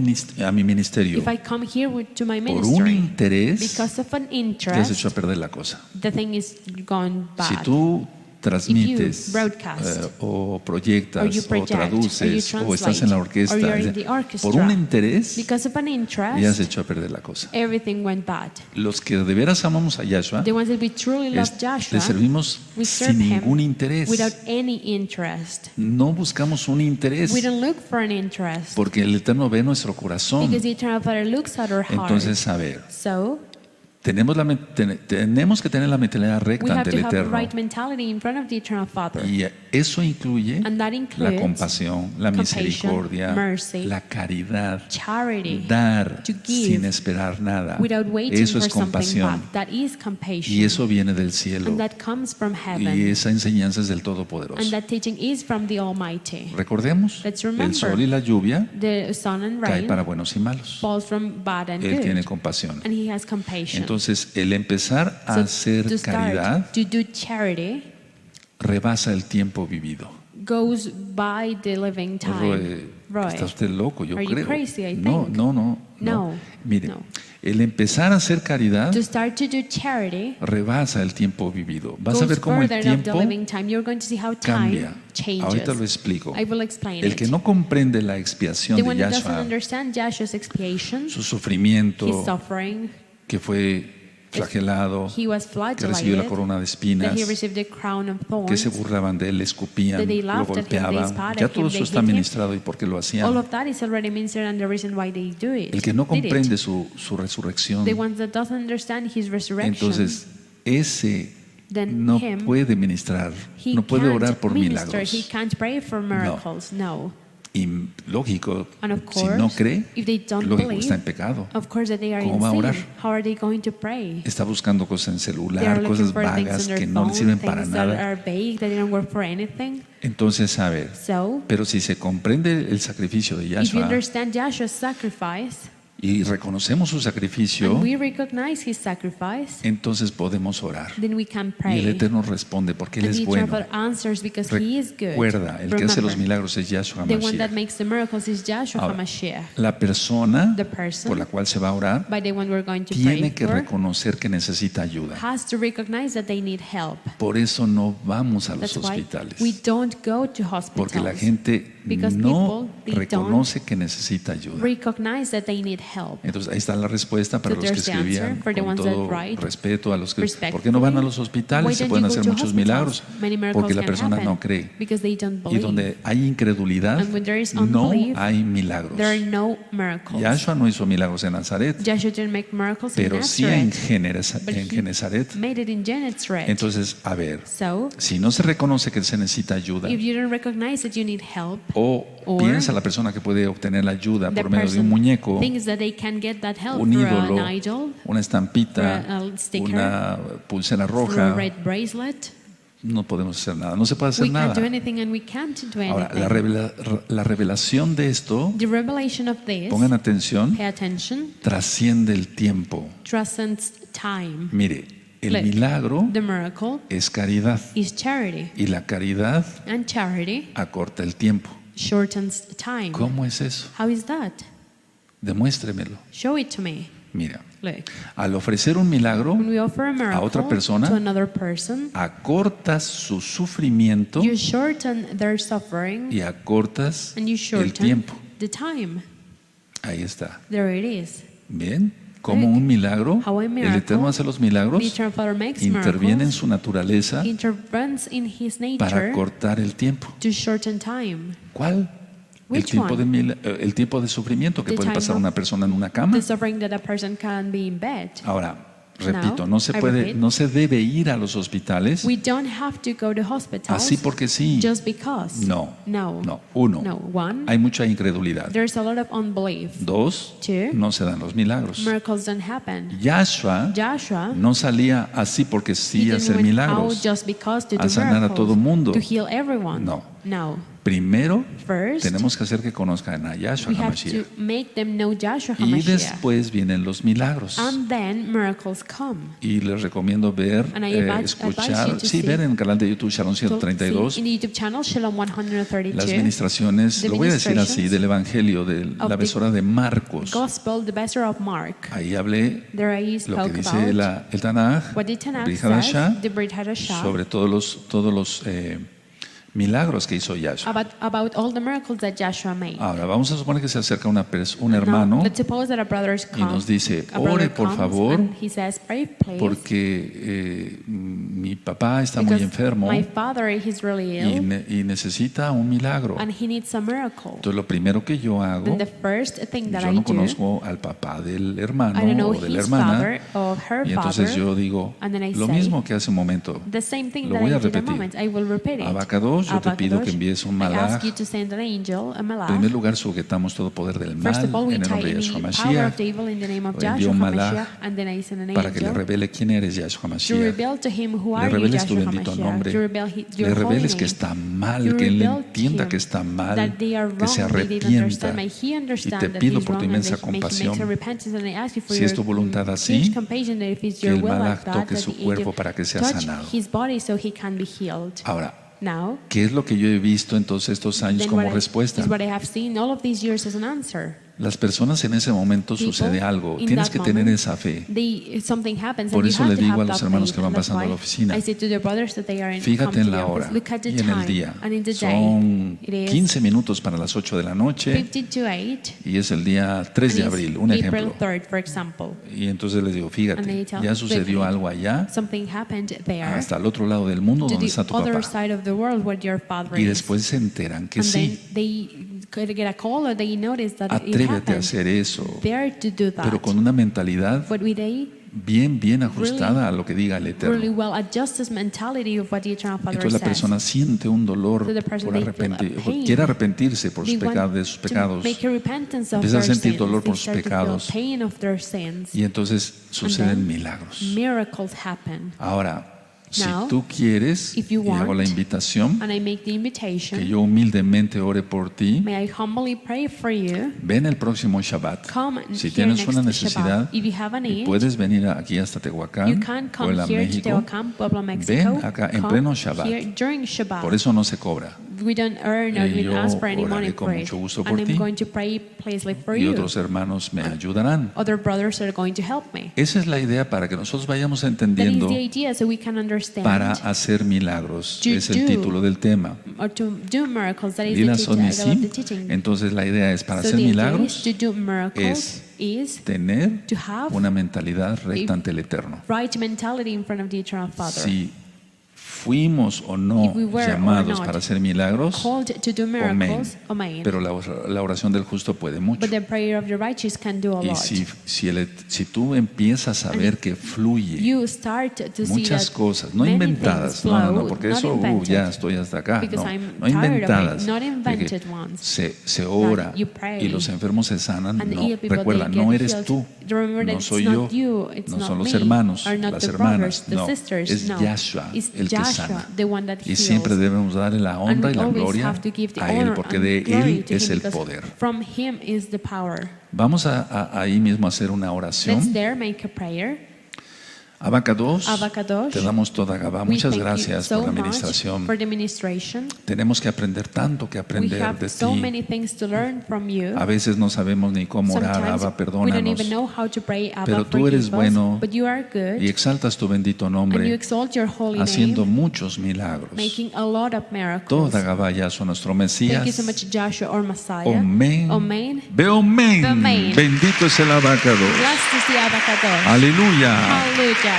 ministerio If I come here to my por un ministry interés, because of an te has interest, hecho a perder la cosa. the thing is gone Si bad. tú transmites broadcast, o proyectas or you o project, traduces or you o estás en la translate, or you're in the orquesta orchestra, por un interés, because of an ya has interest, hecho a perder la cosa. everything went bad. Los que de veras amamos a Yahshua, The ones that we truly love Joshua, le servimos we serve sin him ningún interés. without any interest. No buscamos un interés, We don't look for an interest porque el Eterno ve nuestro corazón. because the Eternal Father looks at our heart. Entonces, a ver, So tenemos que tener la mentalidad we recta have ante to el have the Eterno. right mentality in front of the Eternal Father. Y eso incluye And that la includes compasión, la compassion, misericordia, mercy, la caridad, charity, dar to give sin esperar nada. without waiting Eso for es something compasión. back. That is compassion. Y eso viene del cielo. And that comes from Y heaven. esa enseñanza es del And Todopoderoso. that teaching is from the Almighty. Recordemos, Let's el remember. sol y la lluvia The sun and caen rain para buenos y malos. falls from bad and Él tiene good. compasión. And He has compassion. Entonces, el empezar a So hacer to start caridad to do charity rebasa el tiempo vivido. goes by the living time. Roy, Está usted loco, yo are you creo. crazy, I No, think? no. No, Mire, no. el empezar a hacer caridad To start to do charity rebasa el tiempo vivido. Vas a goes ver cómo el further of the tiempo living time. You're going to see how time cambia. changes. Ahorita lo explico. I will explain El it. que no comprende la expiación The de one that doesn't Yahshua, understand Joshua's expiation, su sufrimiento, his suffering, que fue flagelado, he was que recibió la flagellated, corona de that espinas, he received the crown of que se thorns. burlaban de él, le escupían, That they lo laughed at him, they golpeaban. spat Ya at todo him, eso they está hit him. ministrado y por qué lo All hacían. of that is already ministered and the reason why they do it. El que no did it. comprende su resurrección, The ones that doesn't understand his resurrection, entonces ese then no him, puede ministrar, he no puede can't orar por minister, he milagros. can't pray for miracles. No. Y lógico, And of si course, no cree, if they don't lógico, believe, está en pecado. of course that they are ¿Cómo va a in orar? sin. How are they going to pray? Está buscando cosas en They are celular, looking cosas for things vagas on their que no le phone, sirven para things that nada. are vague, that they don't work for anything. Entonces, a ver, So, pero si se comprende el sacrificio de if you Yahshua understand Joshua's sacrifice, y reconocemos su sacrificio, and we recognize his sacrifice, entonces podemos orar. then we can Y pray. el Eterno responde porque Él And the es Eternal bueno. Father answers because He is good. Recuerda, el que hace los Remember, milagros es Yahshua the one that HaMashiach. makes the miracles is Joshua Ahora, HaMashiach. la persona The person por la cual se va a orar by the one we're going to tiene pray que for reconocer que necesita ayuda. has to recognize that they need help. Por eso no vamos a los That's why hospitales. we don't go to Porque la hospitals. gente Because no people, they reconoce que necesita ayuda. Recognize that they need help. Entonces ahí está la respuesta para So los que there's the answer escribían for the con ones todo that write respeto a los que respectfully. ¿por qué no van a los Why hospitales? Se don't pueden you go hacer to muchos hospitals? milagros Many miracles porque la can persona happen no cree. because they don't Y believe. donde hay incredulidad And when there is no unbelief, hay milagros. there are no miracles. Yahshua no hizo milagros en Nazaret, Joshua didn't make miracles in pero sí en Nazareth, but he Genezaret. made it in Gennesaret. Entonces, a ver, So, si no se reconoce que se necesita ayuda if you don't recognize that you need help, o or piensa la persona que puede obtener la ayuda the por medio de un person muñeco, thinks that they can get that help un through ídolo, an idol, una estampita, through a sticker, una pulsera through a roja, red bracelet, no podemos hacer nada, no se puede hacer We can't nada. do anything and we can't do Ahora, anything. la revelación de esto, The revelation of this, pongan atención, pay attention, trasciende el tiempo. transcends time. Mire, el Look, milagro the miracle es caridad is charity, y la caridad and charity acorta el tiempo. shortens time. ¿Cómo es eso? How is that? Demuéstremelo. Show it to me. Mira, Look, al ofrecer un milagro, when we offer a miracle otra persona, to another person, acortas su sufrimiento you shorten their suffering y acortas and you el shorten tiempo. the time. Ahí está. There it is. ¿Bien? Como un milagro, How a el miracle, Eterno hace los The milagros, Eternal Father makes interviene en miracles, su naturaleza He intervenes in His para nature cortar el tiempo. to shorten time. ¿Cuál? El Which tiempo, one? el tiempo de sufrimiento que The puede time pasar of una persona en una cama. The suffering that a person can be in bed. Ahora, repito, no se I puede, repeat. no se debe ir a los hospitales We don't have to go to hospitals así porque sí. just because. No, No. no. Uno, No. One, hay mucha incredulidad. there's a lot of unbelief. Dos, Two, no se dan los milagros. miracles don't happen. Yahshua Joshua, no salía así porque he sí a didn't hacer went out milagros. just because to a do sanar a miracles, todo mundo. to heal everyone. No. No. Primero, First, tenemos que hacer que conozcan a Yahshua we have HaMashiach. to make them know Joshua Y HaMashiach. después vienen los milagros. And then miracles come. Y les recomiendo ver, And I advise escuchar, you to sí, see- ver en el canal de YouTube Shalom So, 132 see, in the YouTube channel, Shalom 132, las ministraciones, the lo voy a decir así, ministrations del Evangelio de of la the besora de Marcos. Gospel, the Besser of Mark. Ahí hablé There I lo que spoke dice about el Tanaj, what the Tanakh Brit Hadashah, says, the Brit Hadashah, sobre todos los milagros que hizo Yahshua. about all the miracles that Joshua made. Ahora, vamos a suponer que se acerca un hermano Now, let's suppose that a brother y nos dice, a brother ore por comes favor, and he says, pray, please, porque mi papá está muy because enfermo my father is really ill y necesita un milagro. and he needs a miracle. Entonces, lo primero que yo hago, Then the first thing that yo I no do, conozco al papá del hermano I don't know o de la his hermana, father or her y entonces father, yo digo and then I lo say, mismo que hace un momento. the same thing Lo that voy I a did a repetir. moment, I will repeat it. Abacados, yo te pido que Abacados, envíes un I ask malaj. you to send an angel, a En malach. primer lugar, sujetamos todo poder del mal First of all, we en el tie nombre de any Yahshua power of Mashiach the evil in the name of O envío Joshua un malach HaMashiach, and then I send an para que le angel revele quién eres Yahshua to Mashiach. reveal to him who Le are you, reveles tu Joshua bendito HaMashiach. nombre. To reveal your Le holy reveles name. que está mal, You que él reveal to entienda him que está mal, that they are que se wrong, they didn't arrepienta. understand. May he Y understand te that pido he's por tu wrong, and inmensa he makes a compasión repentance, and I ask you for Si your es tu voluntad así, huge compassion, that if it's que your el will malach like that, toque that su the cuerpo angel para que sea touch sanado. his body so he can be healed. Ahora, Now, ¿qué es lo que yo he visto en todos estos años then como what respuesta? is what I have seen all of these years as an answer. Las personas en ese momento People, sucede algo. in Tienes that que tener moment, esa fe. Something happens Por and eso you le have to digo have a los that hermanos faith, que van and that's pasando a la why oficina, I say to the brothers that they are in fíjate come en to la the hora office, look at the y en el time, día. and in the Son day, it is 15 minutos para las 8 de la noche 50 to 8, y es el día 3 de and it's abril, un April ejemplo. 3rd, for example. Y entonces les digo, And they fíjate, tell, ya sucedió "Look, algo allá, something happened there, hasta el otro lado del mundo to donde the está tu other papá. side of the world where your father Y is. después se enteran que And then sí. they could get a call or they notice that it Atrévete a happened. hacer eso, Dare to do that. pero con una mentalidad But with a bien ajustada a lo que diga el really Eterno. well adjusted mentality of what the Eternal Father Entonces la says. persona siente un dolor So the person, por they feel a pain. quiere arrepentirse por sus They want pecados, de sus to pecados. make a repentance of Empieza a their sentir sins. dolor por They sus start to feel pecados. pain of their sins. Y entonces suceden then milagros. Miracles happen. Ahora, si Now, tú quieres, if you y hago want, la invitación, And I make the que invitation. yo humildemente ore por ti, May I humbly pray for you. ven el próximo Shabbat. Come Si here tienes next una to necesidad Shabbat. If you have a y need, puedes venir aquí hasta you Tehuacán, can come Puebla, here to México, Tehuacán, Puebla, Mexico. ven acá en Come pleno Shabbat. here during Shabbat. Por eso no se cobra. We don't earn or we yo don't ask for any money oraré con for it. mucho gusto And por I'm ti. going to pray plainly for Y you. otros hermanos me ayudarán. Other brothers are going to help me. Esa es la idea para que nosotros vayamos That is entendiendo the idea, so we can understand. para hacer milagros. To Es el do título del tema. or to do miracles. That is Lila the Sonia, title of sí. the teaching. Entonces la idea es para So hacer the idea milagros is to do miracles is tener to have una mentalidad recta ante el Eterno. right mentality in front of the Eternal Father. Si fuimos o no If we were or llamados not para hacer milagros, Called to do amén. miracles, amen. Pero la oración del justo puede mucho. But the prayer of the righteous can do a Y lot. si tú empiezas a ver que fluye You start to see muchas that cosas, no many inventadas, things flow, porque not eso invented. ya estoy hasta acá, Because I'm no tired of it, inventadas, not de invented que ones. se ora you pray, y los enfermos se sanan, and the no, ill people, recuerda, they no get eres healed. tú, Remember that no it's soy yo, not you, it's no not son los me, hermanos, are not las the hermanas, brothers, the no, sisters, es no. Yahshua It's el que Joshua sana. the one that Y heals. siempre debemos darle la And honra we y la always gloria have to give the a Él, honor porque and de glory Él to es him, el because poder. from him is the power. Vamos ahí mismo a hacer una Let's oración. there make a prayer. Abacados, Abacados. te damos toda Gabá. We Muchas thank you gracias so por la much administración. for the ministration. Tenemos que aprender tanto que We aprender have de so ti. many things to learn from you. A veces no sabemos ni cómo orar, Sometimes Abba, we don't perdónanos. even know how to pray, Abba, Pero tú eres forgive us, bueno but you are good, y exaltas tu bendito and you nombre, exalt your holy haciendo name, muchos milagros. making a lot of miracles. Toda Gabá, Yahshua, nuestro Thank you Mesías. so much, Joshua or Messiah. Amén. Amen. Veo amén. Amén. Bendito es el abacado. Blessed is the Abacados. Aleluya. Hallelujah.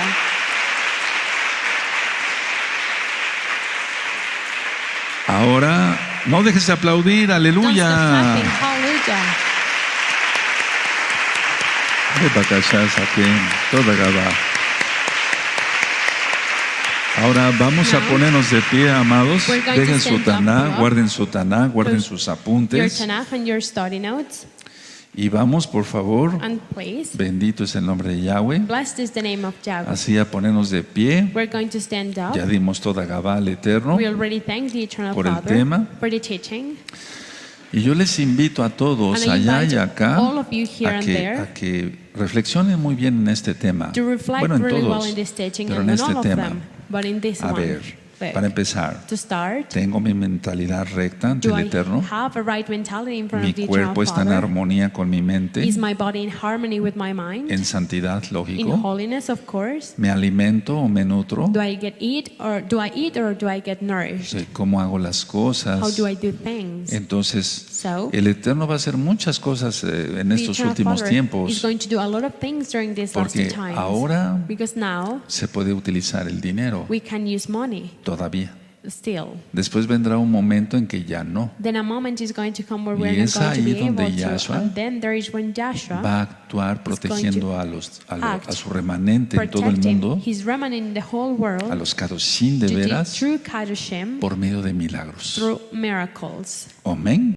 Ahora, no dejes de aplaudir. Don't stop Aleluya. clapping. Hallelujah. Toda Gabá. Ahora vamos a Now, ponernos de pie, amados. we're going to Dejen su stand up taná, now. guarden su taná, guarden Put sus Your apuntes. Tanakh and your study notes. Y vamos, por favor. And please, Bendito es el nombre de Yahweh. blessed is the name of Yahweh. Así a ponernos de pie. We're going to stand up. Ya dimos toda Gabá al Eterno. We already thank the Eternal por el Father tema. for the teaching. Y yo les invito a todos, And I allá y invite acá, all of you here a and que, there a que reflexionen muy bien en este tema. To reflect Bueno, en really well todos, in this teaching pero and en in all este of tema. them. But in this A one, ver, look, para empezar, to start, tengo mi mentalidad recta ante do el I Eterno. have a right mentality in front Mi of the Eternal cuerpo está en Father? armonía con mi mente, Is my body in harmony with my mind? en santidad, In lógico. holiness, of course. Me alimento o me nutro. Do I eat or do I get nourished? Sé cómo hago las How cosas. do I do things? Entonces, So, el Eterno va a hacer muchas cosas en the estos Eternal últimos Father is tiempos, going to do a lot of things during these last porque times. ahora Because now se puede utilizar el dinero we can use money todavía. still. Después vendrá un momento en que ya no. Then a moment is going to come where Y we're not es going to ahí be donde able to. Yahshua And then there is when Joshua Va a actuar protegiendo a su remanente en todo el protecting mundo, his remnant in the whole a world los Kadoshim de to the veras, true Kadoshim por medio de milagros. through miracles. Amén.